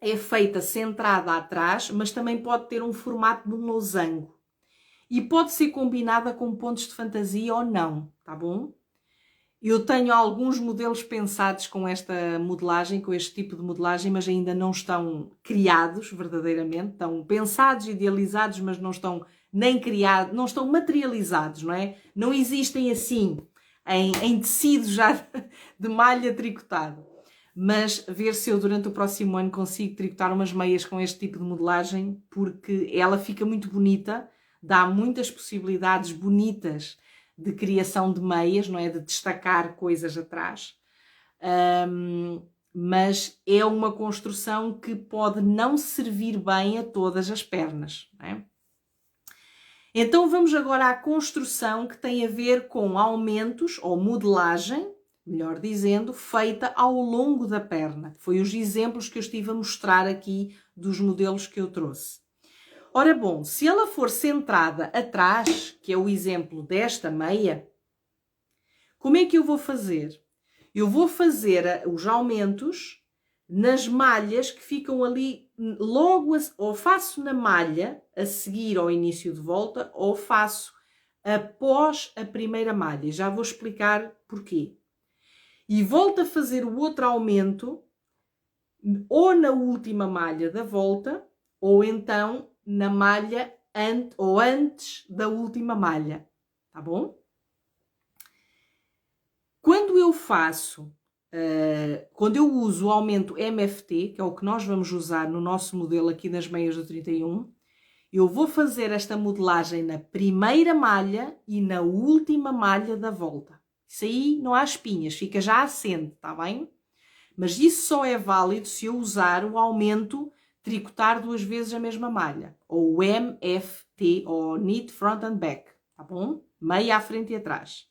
é feita centrada atrás, mas também pode ter um formato de um losango. E pode ser combinada com pontos de fantasia ou não, tá bom? Eu tenho alguns modelos pensados com esta modelagem, com este tipo de modelagem, mas ainda não estão criados verdadeiramente. Estão pensados, idealizados, mas não estão nem criados, não estão materializados, não é? Não existem assim, em tecido já de malha tricotado. Mas ver se eu durante o próximo ano consigo tricotar umas meias com este tipo de modelagem, porque ela fica muito bonita, dá muitas possibilidades bonitas de criação de meias, não é? De destacar coisas atrás. Mas é uma construção que pode não servir bem a todas as pernas, não é? Então vamos agora à construção que tem a ver com aumentos ou modelagem, melhor dizendo, feita ao longo da perna. Foi os exemplos que eu estive a mostrar aqui dos modelos que eu trouxe. Ora bom, se ela for centrada atrás, que é o exemplo desta meia, como é que eu vou fazer? Eu vou fazer os aumentos nas malhas que ficam ali logo, ou faço na malha a seguir ao início de volta, ou faço após a primeira malha. Já vou explicar porquê. E volto a fazer o outro aumento ou na última malha da volta, ou então na malha antes da última malha, tá bom? Quando eu faço, quando eu uso o aumento MFT, que é o que nós vamos usar no nosso modelo aqui nas meias do 31, eu vou fazer esta modelagem na primeira malha e na última malha da volta. Isso aí não há espinhas, fica já assente, tá bem? Mas isso só é válido se eu usar o aumento tricotar 2 vezes a mesma malha, ou o MFT, ou Knit Front and Back, tá bom? Meia à frente e atrás.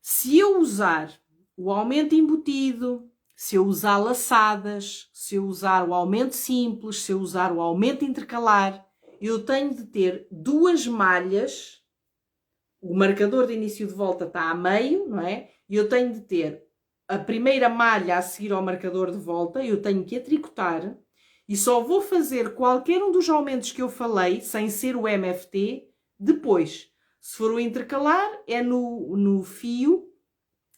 Se eu usar o aumento embutido, se eu usar laçadas, se eu usar o aumento simples, se eu usar o aumento intercalar, eu tenho de ter 2 malhas, o marcador de início de volta está a meio, não é? E eu tenho de ter a primeira malha a seguir ao marcador de volta, eu tenho que a tricotar, e só vou fazer qualquer um dos aumentos que eu falei, sem ser o MFT, depois. Se for o intercalar, é no fio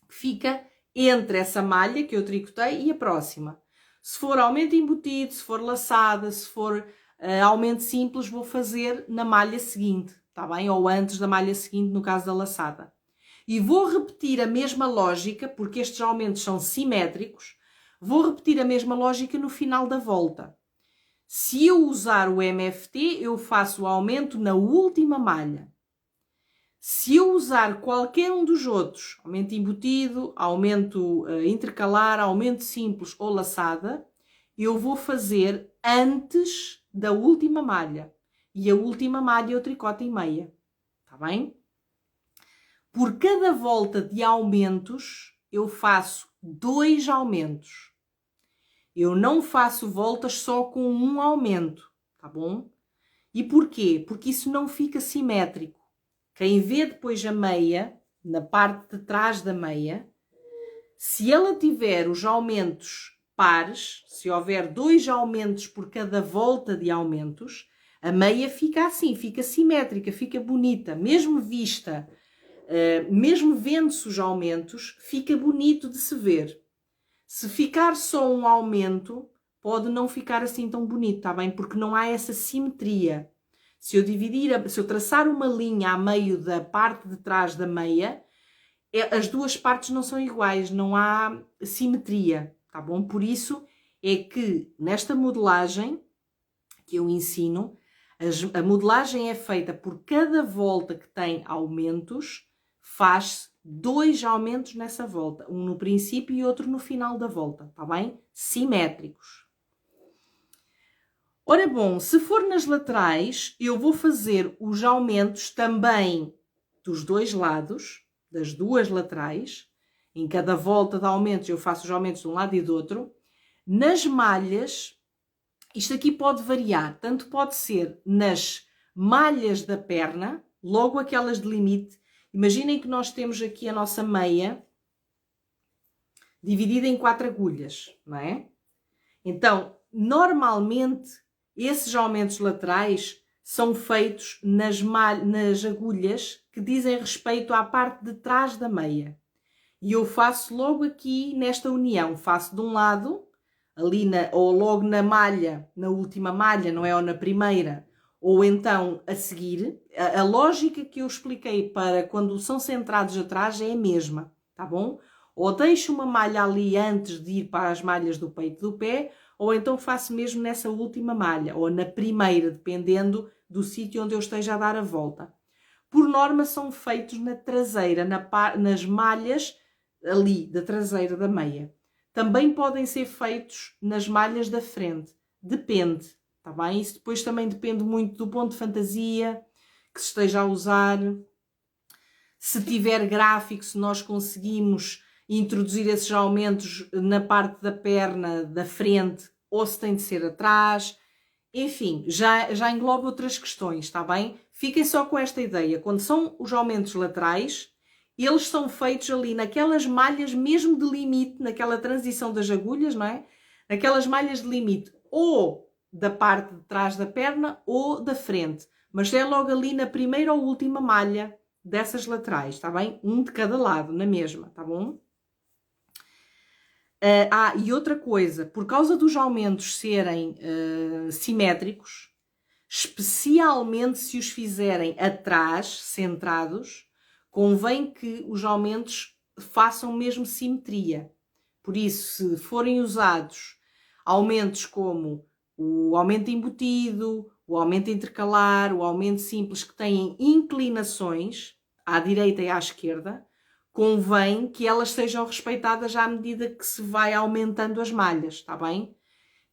que fica entre essa malha que eu tricotei e a próxima. Se for aumento embutido, se for laçada, se for aumento simples, vou fazer na malha seguinte, tá bem? Ou antes da malha seguinte, no caso da laçada. E vou repetir a mesma lógica, porque estes aumentos são simétricos, vou repetir a mesma lógica no final da volta. Se eu usar o MFT, eu faço o aumento na última malha. Se eu usar qualquer um dos outros, aumento embutido, aumento intercalar, aumento simples ou laçada, eu vou fazer antes da última malha. E a última malha eu tricoto em meia. Tá bem? Por cada volta de aumentos, eu faço 2 aumentos. Eu não faço voltas só com um aumento, tá bom? E porquê? Porque isso não fica simétrico. Quem vê depois a meia, na parte de trás da meia, se ela tiver os aumentos pares, se houver 2 aumentos por cada volta de aumentos, A meia fica assim, fica simétrica, fica bonita, mesmo vista, mesmo vendo-se os aumentos, fica bonito de se ver. Se ficar só um aumento, pode não ficar assim tão bonito, tá bem? Porque não há essa simetria. Se eu traçar uma linha a meio da parte de trás da meia, as duas partes não são iguais, não há simetria, tá bom? Por isso é que nesta modelagem que eu ensino, a modelagem é feita por cada volta que tem aumentos, faz 2 aumentos nessa volta, um no princípio e outro no final da volta, tá bem? Simétricos. Ora bom, se for nas laterais, eu vou fazer os aumentos também dos 2 lados, das 2 laterais. Em cada volta de aumentos eu faço os aumentos de um lado e do outro. Nas malhas, isto aqui pode variar, tanto pode ser nas malhas da perna, logo aquelas de limite. Imaginem que nós temos aqui a nossa meia dividida em 4 agulhas, não é? Então, normalmente, esses aumentos laterais são feitos nas agulhas que dizem respeito à parte de trás da meia. E eu faço logo aqui nesta união, faço de um lado, ali ou logo na malha, na última malha, não é? Ou na primeira, ou então a seguir. A lógica que eu expliquei para quando são centrados atrás é a mesma, tá bom? Ou deixo uma malha ali antes de ir para as malhas do peito do pé, ou então faço mesmo nessa última malha, ou na primeira, dependendo do sítio onde eu esteja a dar a volta. Por norma são feitos na traseira, nas malhas ali da traseira da meia. Também podem ser feitos nas malhas da frente. Depende, tá bem? Isso depois também depende muito do ponto de fantasia que se esteja a usar. Se tiver gráfico, se nós conseguimos introduzir esses aumentos na parte da perna da frente ou se tem de ser atrás. Enfim, já engloba outras questões, está bem? Fiquem só com esta ideia. Quando são os aumentos laterais, eles são feitos ali naquelas malhas mesmo de limite, naquela transição das agulhas, não é? Naquelas malhas de limite, ou da parte de trás da perna ou da frente. Mas é logo ali na primeira ou última malha dessas laterais, está bem? Um de cada lado, na mesma, está bom? E outra coisa, por causa dos aumentos serem simétricos, especialmente se os fizerem atrás, centrados, convém que os aumentos façam mesmo simetria. Por isso, se forem usados aumentos como o aumento embutido, o aumento intercalar, o aumento simples, que têm inclinações à direita e à esquerda, convém que elas sejam respeitadas à medida que se vai aumentando as malhas, está bem?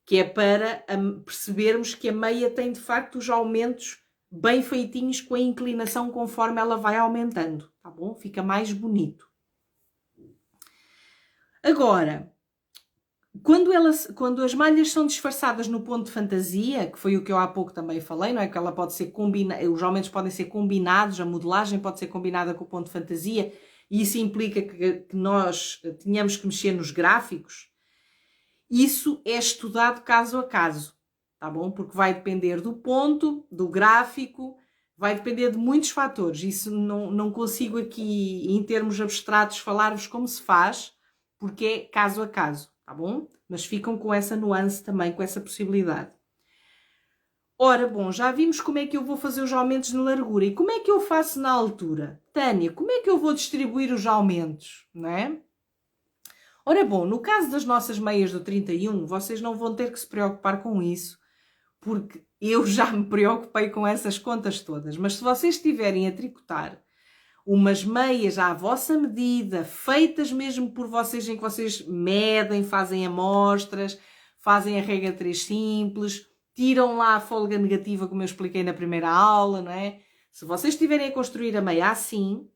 Que é para percebermos que a meia tem de facto os aumentos bem feitinhos com a inclinação conforme ela vai aumentando, tá bom? Fica mais bonito. Agora, quando as malhas são disfarçadas no ponto de fantasia, que foi o que eu há pouco também falei, não é? Que ela pode ser os aumentos podem ser combinados, a modelagem pode ser combinada com o ponto de fantasia, e isso implica que nós tenhamos que mexer nos gráficos. Isso é estudado caso a caso, tá bom? Porque vai depender do ponto, do gráfico, vai depender de muitos fatores. Isso não consigo aqui, em termos abstratos, falar-vos como se faz, porque é caso a caso, tá bom? Mas ficam com essa nuance também, com essa possibilidade. Ora, bom, já vimos como é que eu vou fazer os aumentos na largura. E como é que eu faço na altura? Tânia, como é que eu vou distribuir os aumentos, não é? Ora, bom, no caso das nossas meias do 31, vocês não vão ter que se preocupar com isso, porque eu já me preocupei com essas contas todas. Mas se vocês estiverem a tricotar umas meias à vossa medida, feitas mesmo por vocês, em que vocês medem, fazem amostras, fazem a regra 3 simples, tiram lá a folga negativa, como eu expliquei na primeira aula, não é? Se vocês estiverem a construir a meia assim,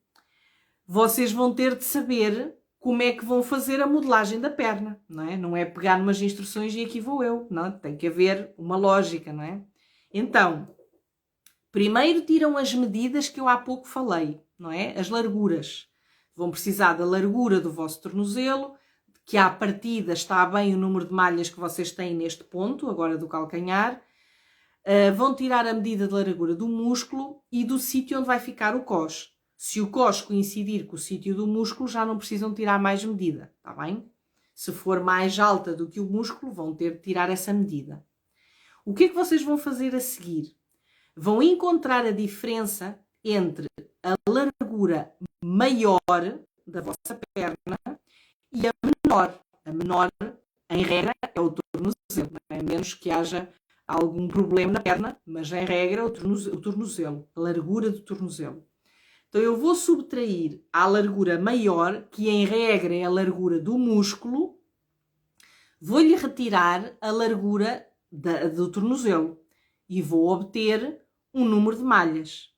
vocês vão ter de saber como é que vão fazer a modelagem da perna, não é? Não é pegar umas instruções e aqui vou eu, não? Tem que haver uma lógica, não é? Então, primeiro tiram as medidas que eu há pouco falei, não é? As larguras. Vão precisar da largura do vosso tornozelo, que à partida está bem o número de malhas que vocês têm neste ponto, agora do calcanhar. vão tirar a medida de largura do músculo e do sítio onde vai ficar o cós. Se o cós coincidir com o sítio do músculo, já não precisam tirar mais medida, está bem? Se for mais alta do que o músculo, vão ter de tirar essa medida. O que é que vocês vão fazer a seguir? Vão encontrar a diferença entre a largura maior da vossa perna e a menor. A menor, em regra, é o tornozelo, a menos que haja algum problema na perna, mas em regra é o tornozelo, a largura do tornozelo. Então eu vou subtrair à largura maior, que em regra é a largura do músculo, vou-lhe retirar a largura do tornozelo e vou obter um número de malhas.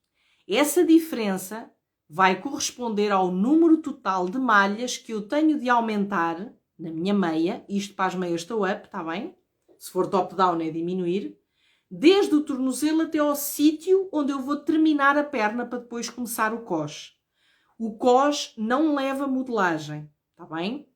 Essa diferença vai corresponder ao número total de malhas que eu tenho de aumentar na minha meia, isto para as meias toe-up, está bem? Se for top-down é diminuir, desde o tornozelo até ao sítio onde eu vou terminar a perna para depois começar o cós. O cós não leva modelagem, está bem?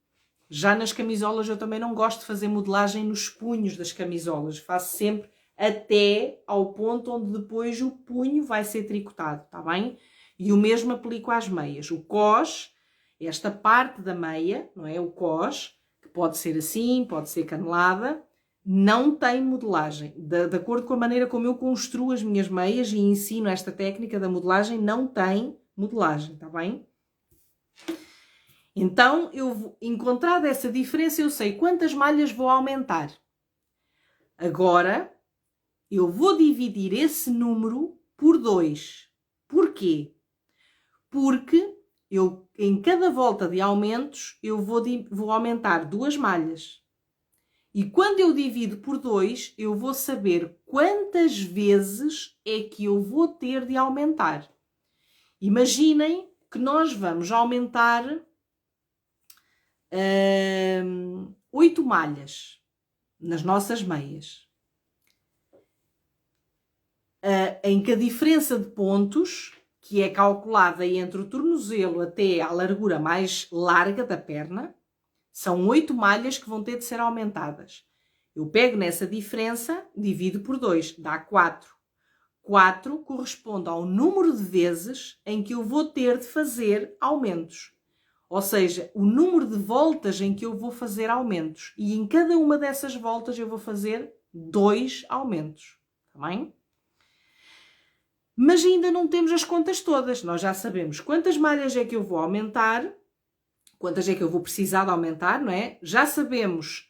Já nas camisolas eu também não gosto de fazer modelagem nos punhos das camisolas, faço sempre até ao ponto onde depois o punho vai ser tricotado, está bem? E o mesmo aplico às meias. O cós, esta parte da meia, não é? O cós, que pode ser assim, pode ser canelada, não tem modelagem. De acordo com a maneira como eu construo as minhas meias e ensino esta técnica da modelagem, não tem modelagem, está bem? Então, eu encontrada essa diferença, eu sei quantas malhas vou aumentar. Agora, eu vou dividir esse número por 2. Porquê? Porque em cada volta de aumentos, eu vou aumentar 2 malhas. E quando eu divido por 2, eu vou saber quantas vezes é que eu vou ter de aumentar. Imaginem que nós vamos aumentar 8 malhas nas nossas meias. Em que a diferença de pontos, que é calculada entre o tornozelo até a largura mais larga da perna, são 8 malhas que vão ter de ser aumentadas. Eu pego nessa diferença, divido por 2, dá 4. 4 corresponde ao número de vezes em que eu vou ter de fazer aumentos. Ou seja, o número de voltas em que eu vou fazer aumentos. E em cada uma dessas voltas eu vou fazer 2 aumentos. Está bem? Mas ainda não temos as contas todas. Nós já sabemos quantas malhas é que eu vou aumentar, quantas é que eu vou precisar de aumentar, não é? Já sabemos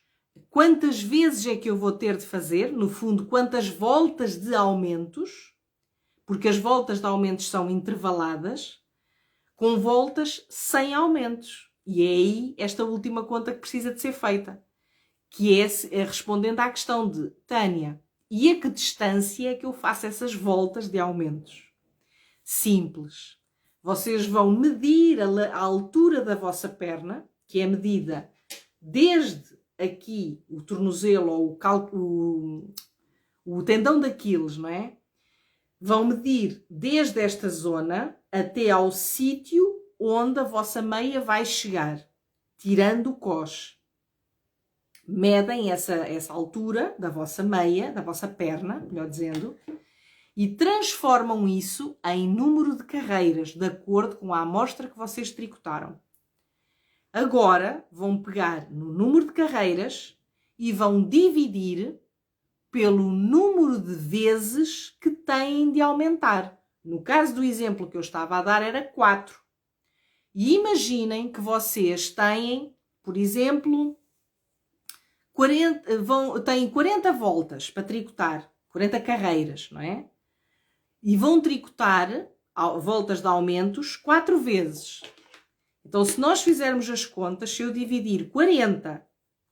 quantas vezes é que eu vou ter de fazer, no fundo, quantas voltas de aumentos, porque as voltas de aumentos são intervaladas, com voltas sem aumentos. E é aí esta última conta que precisa de ser feita, que é respondendo à questão de Tânia, e a que distância é que eu faço essas voltas de aumentos? Simples. Vocês vão medir a altura da vossa perna, que é medida desde aqui o tornozelo ou o tendão de Aquiles, não é? Vão medir desde esta zona até ao sítio onde a vossa meia vai chegar, tirando o cós. Medem essa altura da vossa meia, da vossa perna, melhor dizendo, e transformam isso em número de carreiras, de acordo com a amostra que vocês tricotaram. Agora vão pegar no número de carreiras e vão dividir pelo número de vezes que têm de aumentar. No caso do exemplo que eu estava a dar era 4. E imaginem que vocês têm, por exemplo, têm 40 voltas para tricotar, 40 carreiras, não é? E vão tricotar voltas de aumentos 4 vezes. Então, se nós fizermos as contas, se eu dividir 40,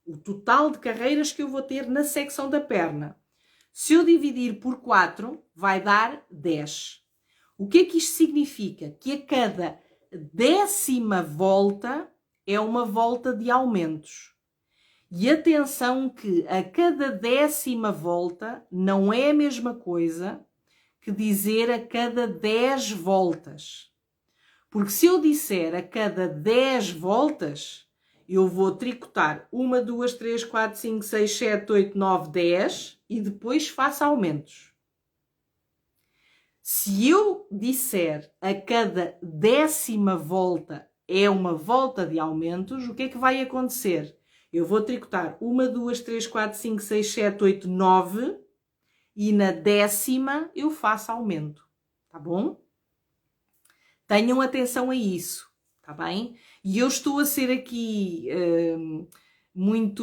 o total de carreiras que eu vou ter na secção da perna, se eu dividir por 4, vai dar 10. O que é que isto significa? Que a cada 10ª volta é uma volta de aumentos. E atenção que a cada 10ª volta não é a mesma coisa que dizer a cada 10 voltas. Porque se eu disser a cada 10 voltas, eu vou tricotar 1, 2, 3, 4, 5, 6, 7, 8, 9, 10 e depois faço aumentos. Se eu disser a cada 10ª volta é uma volta de aumentos, o que é que vai acontecer? Eu vou tricotar 1, 2, 3, 4, 5, 6, 7, 8, 9 e na 10ª eu faço aumento, tá bom? Tenham atenção a isso, tá bem? E eu estou a ser aqui muito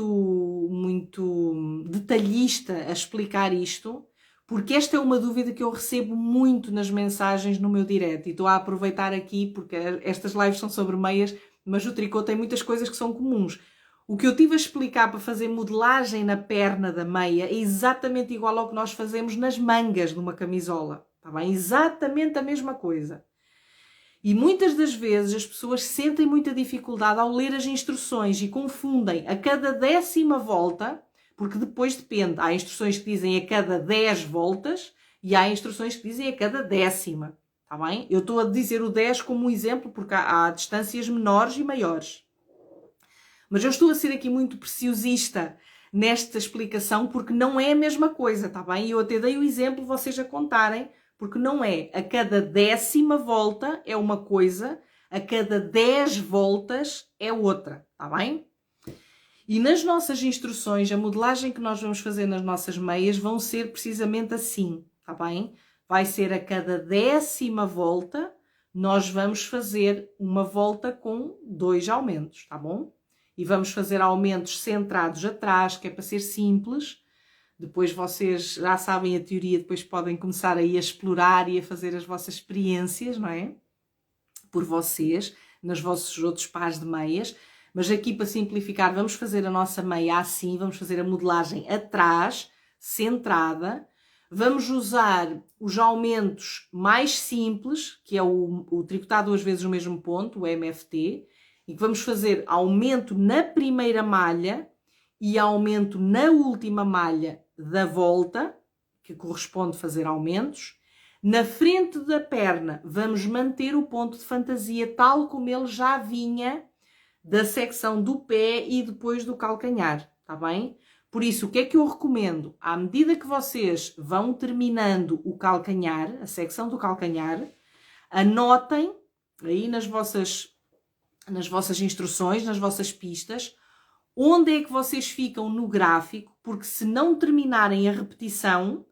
detalhista a explicar isto, porque esta é uma dúvida que eu recebo muito nas mensagens no meu direct e estou a aproveitar aqui porque estas lives são sobre meias, mas o tricô tem muitas coisas que são comuns. O que eu tive a explicar para fazer modelagem na perna da meia é exatamente igual ao que nós fazemos nas mangas de uma camisola, tá bem? Exatamente a mesma coisa. E muitas das vezes as pessoas sentem muita dificuldade ao ler as instruções e confundem a cada 10ª volta, porque depois depende. Há instruções que dizem a cada 10 voltas e há instruções que dizem a cada 10ª. Está bem? Eu estou a dizer o 10 como um exemplo porque há distâncias menores e maiores. Mas eu estou a ser aqui muito preciosista nesta explicação porque não é a mesma coisa, está bem? Eu até dei o exemplo, vocês a contarem, porque não é a cada 10ª volta é uma coisa, a cada 10 voltas é outra, está bem? E nas nossas instruções, a modelagem que nós vamos fazer nas nossas meias vão ser precisamente assim, está bem? Vai ser a cada 10ª volta, nós vamos fazer uma volta com 2 aumentos, tá bom? E vamos fazer aumentos centrados atrás, que é para ser simples. Depois vocês já sabem a teoria, depois podem começar aí a explorar e a fazer as vossas experiências, não é? Por vocês, nos vossos outros pares de meias. Mas aqui, para simplificar, vamos fazer a nossa meia assim, vamos fazer a modelagem atrás, centrada. Vamos usar os aumentos mais simples, que é o tricotar 2 vezes o mesmo ponto, o MFT, e que vamos fazer aumento na primeira malha e aumento na última malha da volta, que corresponde fazer aumentos. Na frente da perna, vamos manter o ponto de fantasia tal como ele já vinha da secção do pé e depois do calcanhar, tá bem? Por isso, o que é que eu recomendo? À medida que vocês vão terminando o calcanhar, a secção do calcanhar, anotem aí nas vossas instruções, nas vossas pistas, onde é que vocês ficam no gráfico, porque se não terminarem a repetição,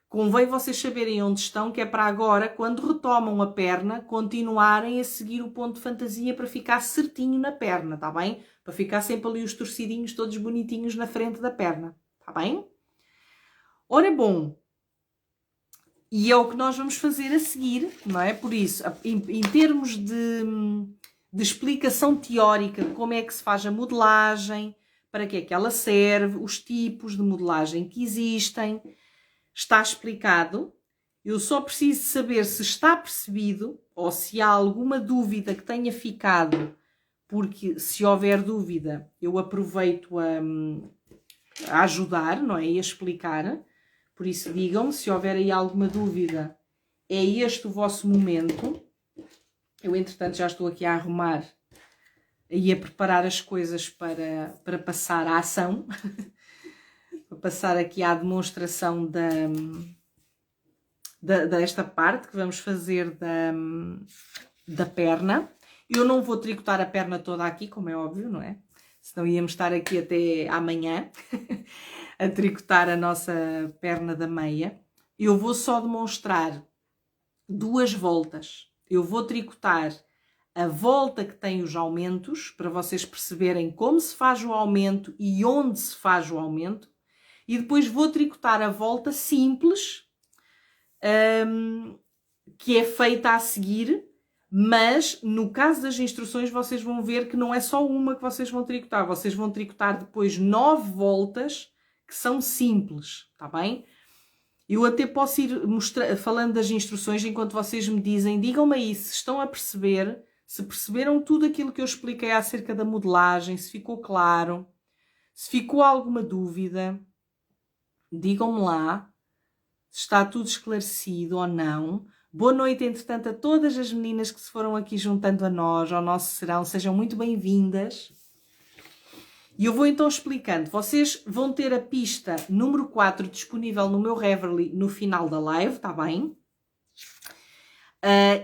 convém vocês saberem onde estão, que é para agora, quando retomam a perna, continuarem a seguir o ponto de fantasia para ficar certinho na perna, tá bem? Para ficar sempre ali os torcidinhos todos bonitinhos na frente da perna, tá bem? Ora, bom, e é o que nós vamos fazer a seguir, não é? Por isso, em termos de explicação teórica de como é que se faz a modelagem, para que é que ela serve, os tipos de modelagem que existem, está explicado. Eu só preciso saber se está percebido ou se há alguma dúvida que tenha ficado, porque se houver dúvida eu aproveito a ajudar, não é? E a explicar. Por isso digam-me se houver aí alguma dúvida. É este o vosso momento. Eu, entretanto, já estou aqui a arrumar e a preparar as coisas para passar à ação. Para passar aqui à demonstração desta parte que vamos fazer da perna. Eu não vou tricotar a perna toda aqui, como é óbvio, não é? Senão íamos estar aqui até amanhã a tricotar a nossa perna da meia. Eu vou só demonstrar 2 voltas. Eu vou tricotar a volta que tem os aumentos, para vocês perceberem como se faz o aumento e onde se faz o aumento. E depois vou tricotar a volta simples, que é feita a seguir, mas no caso das instruções vocês vão ver que não é só uma que vocês vão tricotar. Vocês vão tricotar depois 9 voltas que são simples, tá bem? Eu até posso ir falando das instruções enquanto vocês me dizem, digam-me aí se estão a perceber, se perceberam tudo aquilo que eu expliquei acerca da modelagem, se ficou claro, se ficou alguma dúvida. Digam-me lá se está tudo esclarecido ou não. Boa noite, entretanto, a todas as meninas que se foram aqui juntando a nós, ao nosso serão. Sejam muito bem-vindas. E eu vou então explicando. Vocês vão ter a pista número 4 disponível no meu Reverly no final da live, está bem?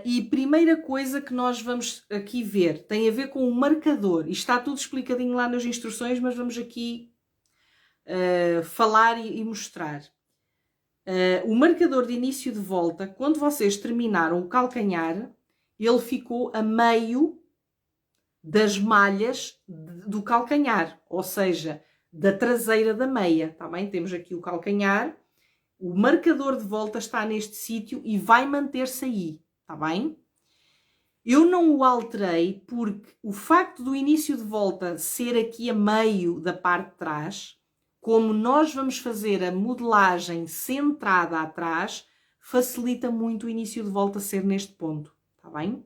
E primeira coisa que nós vamos aqui ver tem a ver com o marcador. Isto está tudo explicadinho lá nas instruções, mas vamos aqui falar e mostrar. O marcador de início de volta, quando vocês terminaram o calcanhar, ele ficou a meio das malhas do calcanhar, ou seja, da traseira da meia, tá bem? Temos aqui o calcanhar, o marcador de volta está neste sítio e vai manter-se aí, tá bem? Eu não o alterei porque o facto do início de volta ser aqui a meio da parte de trás, como nós vamos fazer a modelagem centrada atrás, facilita muito o início de volta ser neste ponto, tá bem?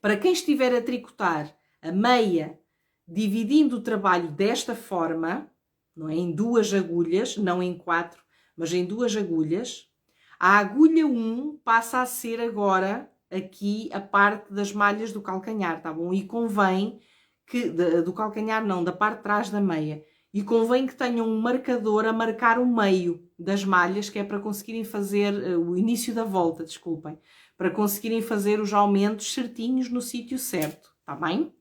Para quem estiver a tricotar a meia, dividindo o trabalho desta forma, não é? Em 2 agulhas, não em 4, mas em 2 agulhas, a agulha 1 passa a ser agora aqui a parte das malhas do calcanhar, tá bom? E convém que, do calcanhar não, da parte de trás da meia, e convém que tenham um marcador a marcar o meio das malhas, que é para conseguirem fazer o início da volta, desculpem, para conseguirem fazer os aumentos certinhos no sítio certo, tá bem?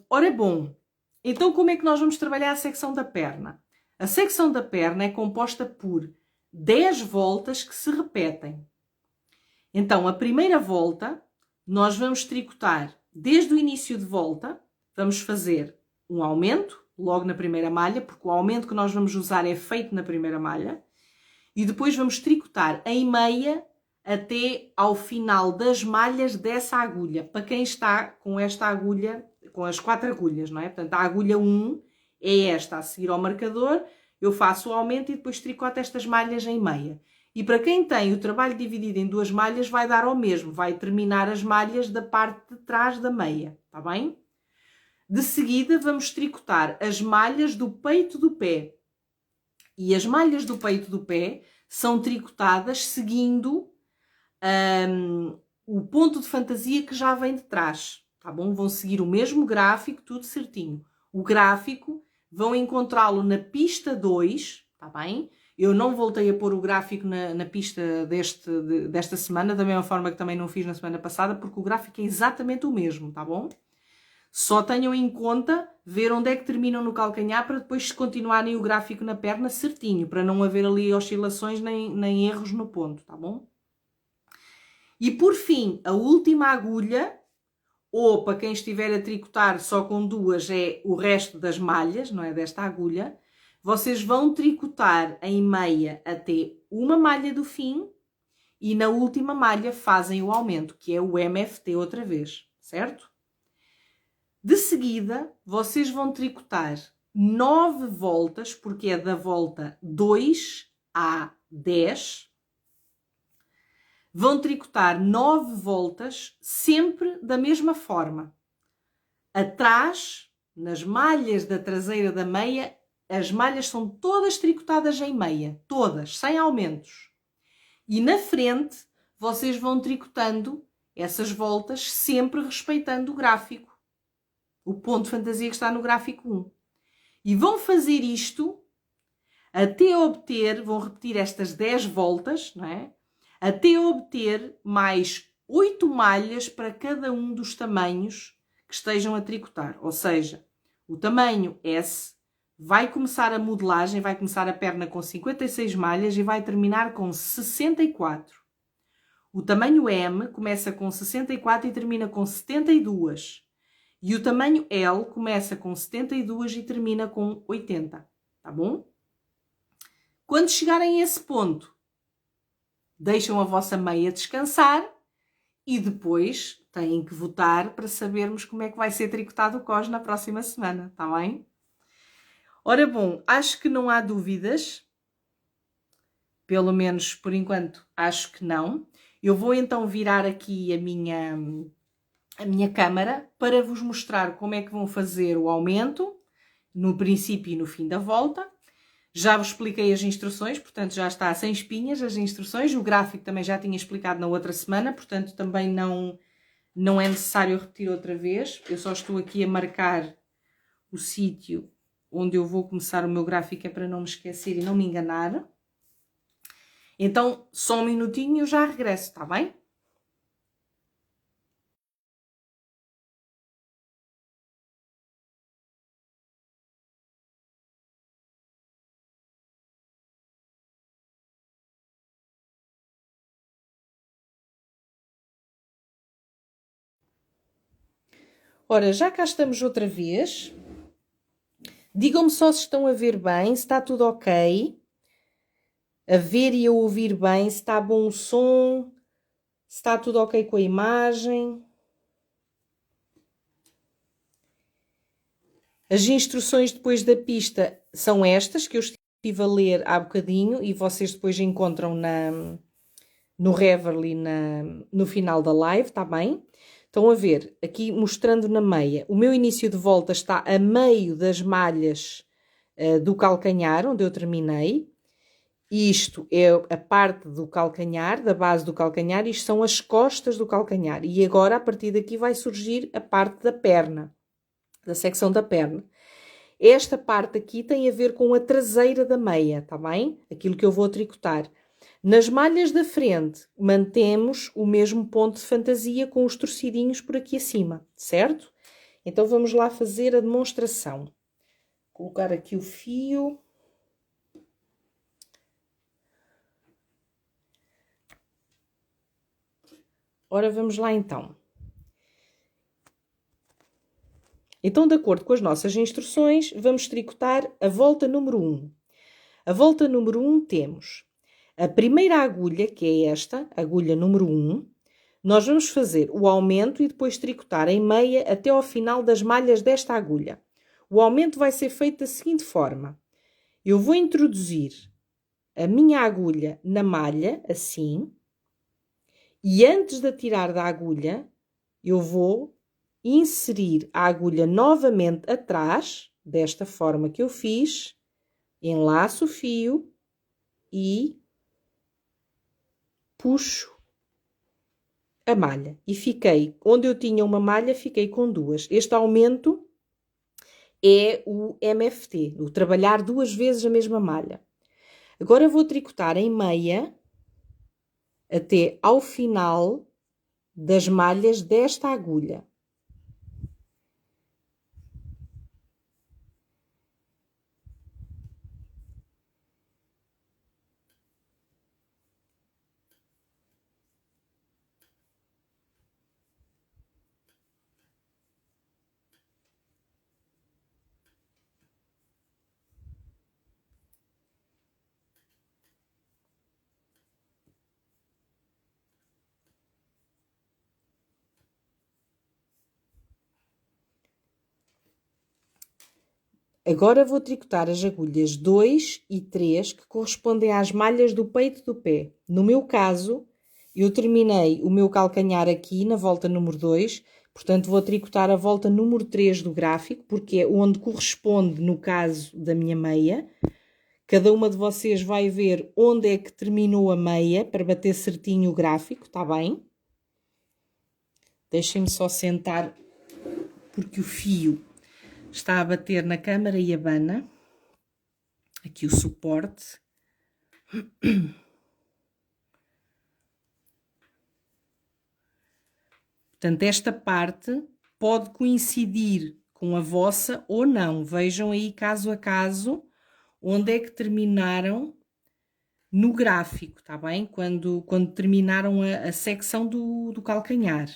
Ora bom, então como é que nós vamos trabalhar a secção da perna? A secção da perna é composta por 10 voltas que se repetem. Então, a primeira volta, nós vamos tricotar desde o início de volta, vamos fazer um aumento, logo na primeira malha, porque o aumento que nós vamos usar é feito na primeira malha, e depois vamos tricotar em meia até ao final das malhas dessa agulha, para quem está com esta agulha, com as 4 agulhas, não é? Portanto, a agulha 1 é esta, a seguir ao marcador, eu faço o aumento e depois tricoto estas malhas em meia. E para quem tem o trabalho dividido em 2 malhas, vai dar ao mesmo, vai terminar as malhas da parte de trás da meia, tá bem? De seguida, vamos tricotar as malhas do peito do pé. E as malhas do peito do pé são tricotadas seguindo o ponto de fantasia que já vem de trás, tá bom? Vão seguir o mesmo gráfico, tudo certinho. O gráfico vão encontrá-lo na pista 2, tá bem? Eu não voltei a pôr o gráfico na pista desta semana, da mesma forma que também não fiz na semana passada, porque o gráfico é exatamente o mesmo, tá bom? Só tenham em conta ver onde é que terminam no calcanhar para depois continuarem o gráfico na perna certinho, para não haver ali oscilações nem erros no ponto, tá bom? E por fim, a última agulha, ou para quem estiver a tricotar só com 2, é o resto das malhas, não é? Desta agulha, vocês vão tricotar em meia até uma malha do fim e na última malha fazem o aumento, que é o MFT outra vez, certo? De seguida, vocês vão tricotar 9 voltas, porque é da volta 2 a 10. Vão tricotar 9 voltas, sempre da mesma forma. Atrás, nas malhas da traseira da meia, as malhas são todas tricotadas em meia, todas, sem aumentos. E na frente, vocês vão tricotando essas voltas, sempre respeitando o gráfico. O ponto de fantasia que está no gráfico 1. E vão fazer isto até obter, vão repetir estas 10 voltas, não é? Até obter mais 8 malhas para cada um dos tamanhos que estejam a tricotar. Ou seja, o tamanho S vai começar a modelagem, vai começar a perna com 56 malhas e vai terminar com 64. O tamanho M começa com 64 e termina com 72. E o tamanho L começa com 72 e termina com 80, tá bom? Quando chegarem a esse ponto, deixam a vossa meia descansar e depois têm que votar para sabermos como é que vai ser tricotado o cos na próxima semana, tá bem? Ora bom, acho que não há dúvidas, pelo menos por enquanto acho que não. Eu vou então virar aqui a minha câmara para vos mostrar como é que vão fazer o aumento no princípio e no fim da volta. Já vos expliquei as instruções, portanto já está sem espinhas as instruções. O gráfico também já tinha explicado na outra semana, portanto também não é necessário repetir outra vez. Eu só estou aqui a marcar o sítio onde eu vou começar o meu gráfico, é para não me esquecer e não me enganar. Então, só um minutinho e eu já regresso, tá bem? Ora, já cá estamos outra vez. Digam-me só se estão a ver bem, se está tudo ok. A ver e a ouvir bem, se está bom o som, se está tudo ok com a imagem. As instruções depois da pista são estas, que eu estive a ler há bocadinho e vocês depois encontram no Reverly no final da live, está bem? Estão a ver, aqui mostrando na meia, o meu início de volta está a meio das malhas do calcanhar, onde eu terminei. Isto é a parte do calcanhar, da base do calcanhar, isto são as costas do calcanhar. E agora, a partir daqui, vai surgir a parte da perna, da secção da perna. Esta parte aqui tem a ver com a traseira da meia, tá bem? Aquilo que eu vou tricotar. Nas malhas da frente, mantemos o mesmo ponto de fantasia com os torcidinhos por aqui acima, certo? Então, vamos lá fazer a demonstração. Colocar aqui o fio. Ora, vamos lá então. Então, de acordo com as nossas instruções, vamos tricotar a volta número 1. A volta número 1 temos a primeira agulha, que é esta, agulha número 1. Nós vamos fazer o aumento e depois tricotar em meia até ao final das malhas desta agulha. O aumento vai ser feito da seguinte forma. Eu vou introduzir a minha agulha na malha, assim, e antes de tirar da agulha, eu vou inserir a agulha novamente atrás, desta forma que eu fiz, enlaço o fio e puxo a malha. E fiquei, onde eu tinha uma malha, fiquei com duas. Este aumento é o MFT, o trabalhar duas vezes a mesma malha. Agora vou tricotar em meia até ao final das malhas desta agulha. Agora vou tricotar as agulhas 2 e 3, que correspondem às malhas do peito do pé. No meu caso, eu terminei o meu calcanhar aqui na volta número 2, portanto vou tricotar a volta número 3 do gráfico, porque é onde corresponde no caso da minha meia. Cada uma de vocês vai ver onde é que terminou a meia, para bater certinho o gráfico, está bem? Deixem-me só sentar, porque o fio está a bater na câmara e abana. Aqui o suporte. Portanto, esta parte pode coincidir com a vossa ou não. Vejam aí, caso a caso, onde é que terminaram no gráfico, tá bem? Quando terminaram a secção do calcanhar.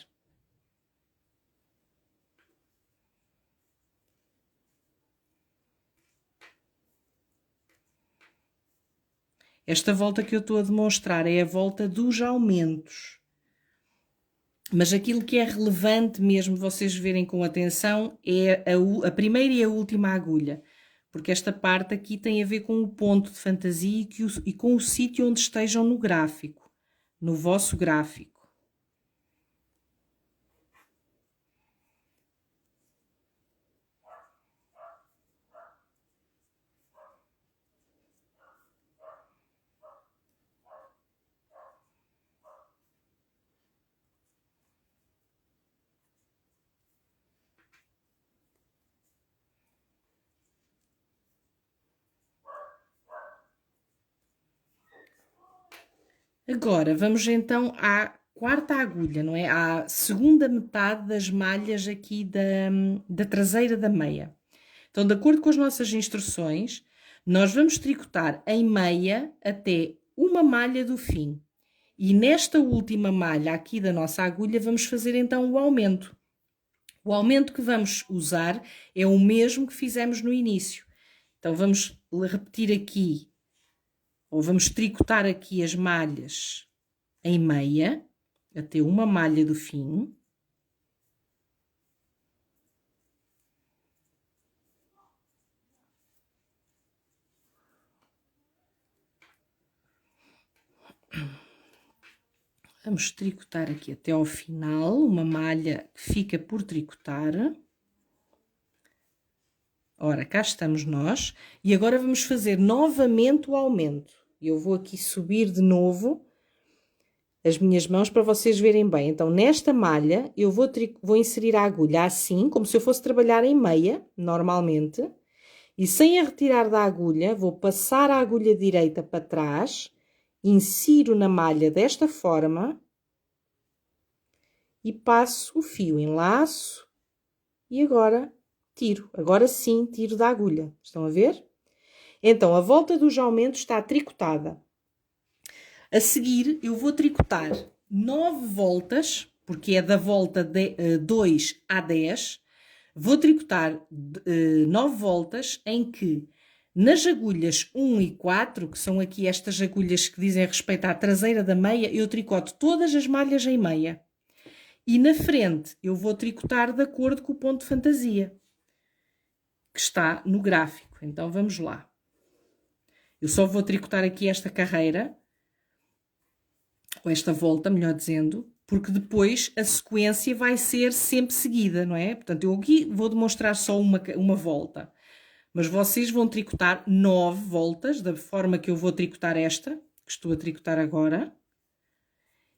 Esta volta que eu estou a demonstrar é a volta dos aumentos. Mas aquilo que é relevante mesmo vocês verem com atenção é a primeira e a última agulha. Porque esta parte aqui tem a ver com o ponto de fantasia e com o sítio onde estejam no gráfico, no vosso gráfico. Agora, vamos então à quarta agulha, não é? À segunda metade das malhas aqui da traseira da meia. Então, de acordo com as nossas instruções, nós vamos tricotar em meia até uma malha do fim. E nesta última malha aqui da nossa agulha, vamos fazer então o aumento. O aumento que vamos usar é o mesmo que fizemos no início. Então, vamos repetir aqui, ou vamos tricotar aqui as malhas em meia, até uma malha do fim. Vamos tricotar aqui até ao final, uma malha que fica por tricotar. Ora, cá estamos nós. E agora vamos fazer novamente o aumento. Eu vou aqui subir de novo as minhas mãos para vocês verem bem. Então, nesta malha, eu vou inserir a agulha assim, como se eu fosse trabalhar em meia, normalmente. E sem a retirar da agulha, vou passar a agulha direita para trás, insiro na malha desta forma e passo o fio, enlaço e agora tiro. Agora sim, tiro da agulha. Estão a ver? Então, a volta dos aumentos está tricotada. A seguir, eu vou tricotar 9 voltas, porque é da volta 2 a 10. Vou tricotar 9 voltas em que nas agulhas 1 e 4, que são aqui estas agulhas que dizem respeito à traseira da meia, eu tricoto todas as malhas em meia. E na frente eu vou tricotar de acordo com o ponto de fantasia, que está no gráfico. Então vamos lá. Eu só vou tricotar aqui esta carreira, ou esta volta, melhor dizendo, porque depois a sequência vai ser sempre seguida, não é? Portanto, eu aqui vou demonstrar só uma volta. Mas vocês vão tricotar 9 voltas, da forma que eu vou tricotar esta, que estou a tricotar agora.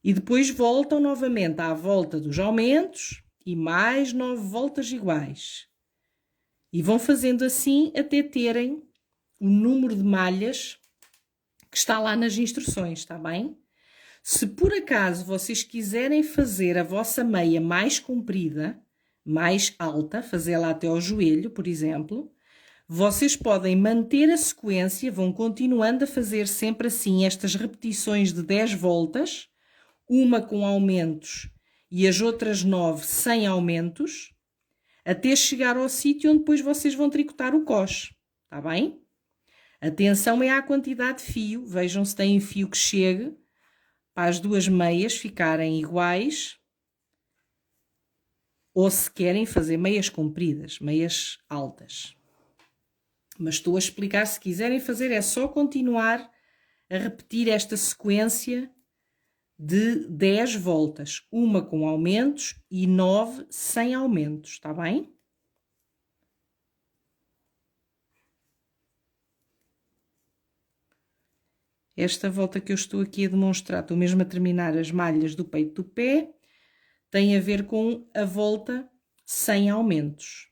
E depois voltam novamente à volta dos aumentos e mais 9 voltas iguais. E vão fazendo assim até terem o número de malhas que está lá nas instruções, está bem? Se por acaso vocês quiserem fazer a vossa meia mais comprida, mais alta, fazê-la até ao joelho, por exemplo, vocês podem manter a sequência, vão continuando a fazer sempre assim estas repetições de 10 voltas, uma com aumentos e as outras 9 sem aumentos, até chegar ao sítio onde depois vocês vão tricotar o coxe, está bem? Atenção é à quantidade de fio, vejam se têm fio que chegue para as duas meias ficarem iguais, ou se querem fazer meias compridas, meias altas. Mas estou a explicar, se quiserem fazer é só continuar a repetir esta sequência de 10 voltas, uma com aumentos e 9 sem aumentos, está bem? Esta volta que eu estou aqui a demonstrar, estou mesmo a terminar as malhas do peito do pé, tem a ver com a volta sem aumentos.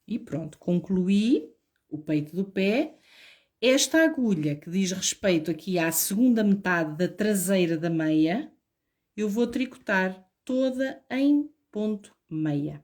E pronto, concluí o peito do pé. Esta agulha que diz respeito aqui à segunda metade da traseira da meia, eu vou tricotar toda em ponto meia.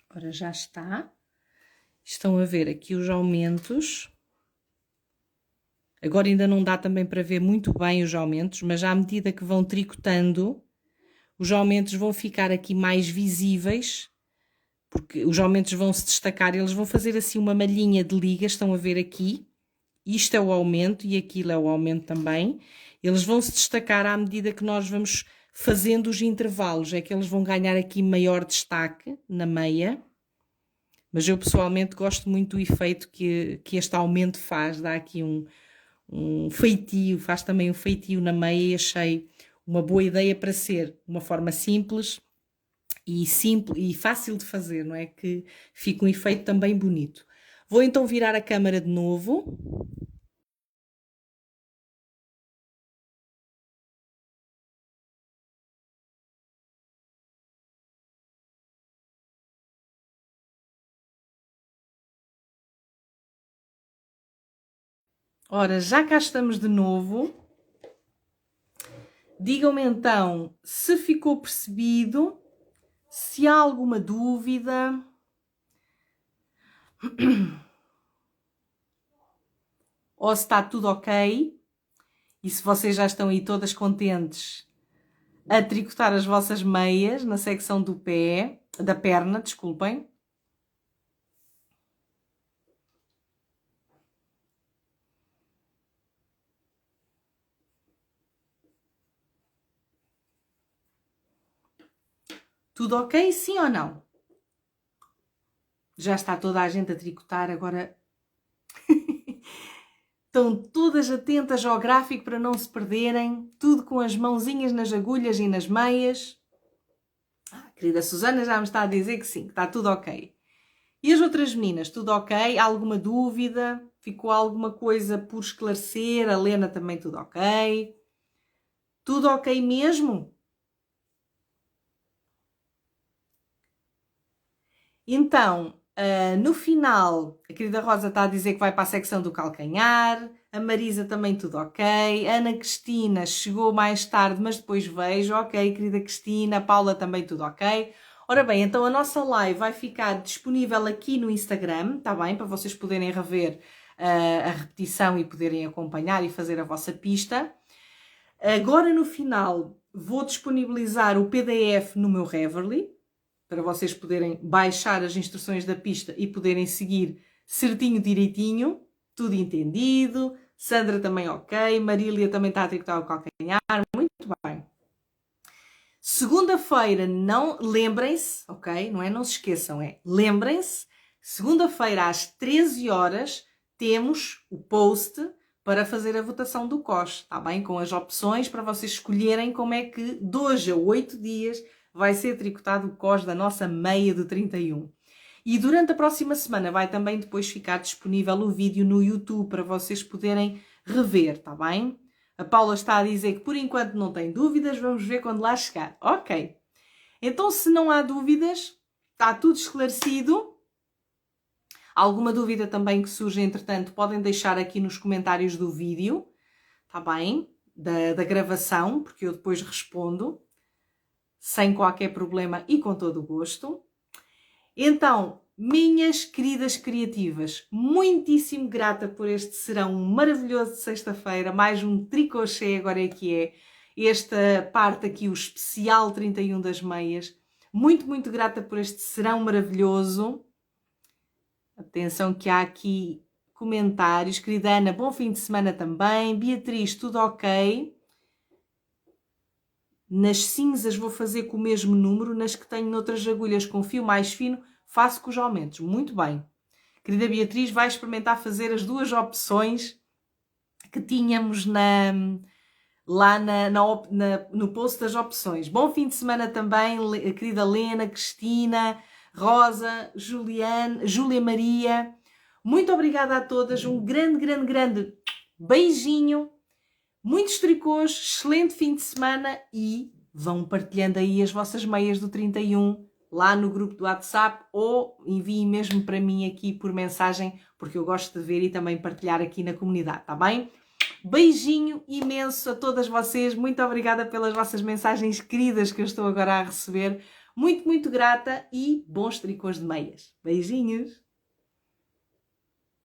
Agora já está. Estão a ver aqui os aumentos. Agora ainda não dá também para ver muito bem os aumentos, mas à medida que vão tricotando, os aumentos vão ficar aqui mais visíveis, porque os aumentos vão se destacar, eles vão fazer assim uma malhinha de liga, estão a ver aqui. Isto é o aumento e aquilo é o aumento também. Eles vão se destacar à medida que nós vamos fazendo os intervalos, é que eles vão ganhar aqui maior destaque na meia. mas eu pessoalmente gosto muito do efeito que este aumento faz, dá aqui um feitio, faz também um feitio na meia e achei uma boa ideia para ser uma forma simples e fácil de fazer, não é? Que fica um efeito também bonito. Vou então virar a câmara de novo. Ora, já cá estamos de novo. Digam-me então se ficou percebido, se há alguma dúvida. Ou se está tudo ok. E se vocês já estão aí todas contentes a tricotar as vossas meias na secção do pé, da perna, desculpem. Tudo ok, sim ou não? Já está toda a gente a tricotar, agora estão todas atentas ao gráfico para não se perderem, tudo com as mãozinhas nas agulhas e nas meias. A querida Susana já me está a dizer que sim, que está tudo ok. E as outras meninas, tudo ok? Alguma dúvida? Ficou alguma coisa por esclarecer? A Lena também tudo ok? Tudo ok mesmo? Então, no final, a querida Rosa está a dizer que vai para a secção do calcanhar, a Marisa também tudo ok, a Ana Cristina chegou mais tarde, mas depois vejo, ok, querida Cristina, a Paula também tudo ok. Ora bem, então a nossa live vai ficar disponível aqui no Instagram, está bem? Para vocês poderem rever a repetição e poderem acompanhar e fazer a vossa pista. Agora no final vou disponibilizar o PDF no meu Reverly, para vocês poderem baixar as instruções da pista e poderem seguir certinho, direitinho, tudo entendido. Sandra também ok, Marília também está a tricotar o calcanhar, muito bem. Segunda-feira, não lembrem-se, ok? Não é não se esqueçam, é lembrem-se, segunda-feira às 13 horas temos o post para fazer a votação do COS, está bem? Com as opções para vocês escolherem como é que de 2 a 8 dias vai ser tricotado o COS da nossa meia do 31. E durante a próxima semana vai também depois ficar disponível o vídeo no YouTube para vocês poderem rever, está bem? A Paula está a dizer que por enquanto não tem dúvidas, vamos ver quando lá chegar. Ok. Então, se não há dúvidas, está tudo esclarecido. Alguma dúvida também que surge, entretanto, podem deixar aqui nos comentários do vídeo, está bem? Da gravação, porque eu depois respondo, sem qualquer problema e com todo o gosto. Então, minhas queridas criativas, muitíssimo grata por este serão maravilhoso de sexta-feira, mais um tricochê agora é que é, esta parte aqui, o especial 31 das meias. Muito, muito grata por este serão maravilhoso. Atenção que há aqui comentários. Querida Ana, bom fim de semana também. Beatriz, tudo ok? Nas cinzas vou fazer com o mesmo número, nas que tenho noutras agulhas com fio mais fino, faço com os aumentos. Muito bem. Querida Beatriz, vai experimentar fazer as duas opções que tínhamos lá no post das opções. Bom fim de semana também, querida Lena, Cristina, Rosa, Júlia Maria. Muito obrigada a todas. Um grande, grande, grande beijinho. Muitos tricôs, excelente fim de semana e vão partilhando aí as vossas meias do 31 lá no grupo do WhatsApp ou enviem mesmo para mim aqui por mensagem, porque eu gosto de ver e também partilhar aqui na comunidade, tá bem? Beijinho imenso a todas vocês, muito obrigada pelas vossas mensagens queridas que eu estou agora a receber, muito, muito grata e bons tricôs de meias. Beijinhos!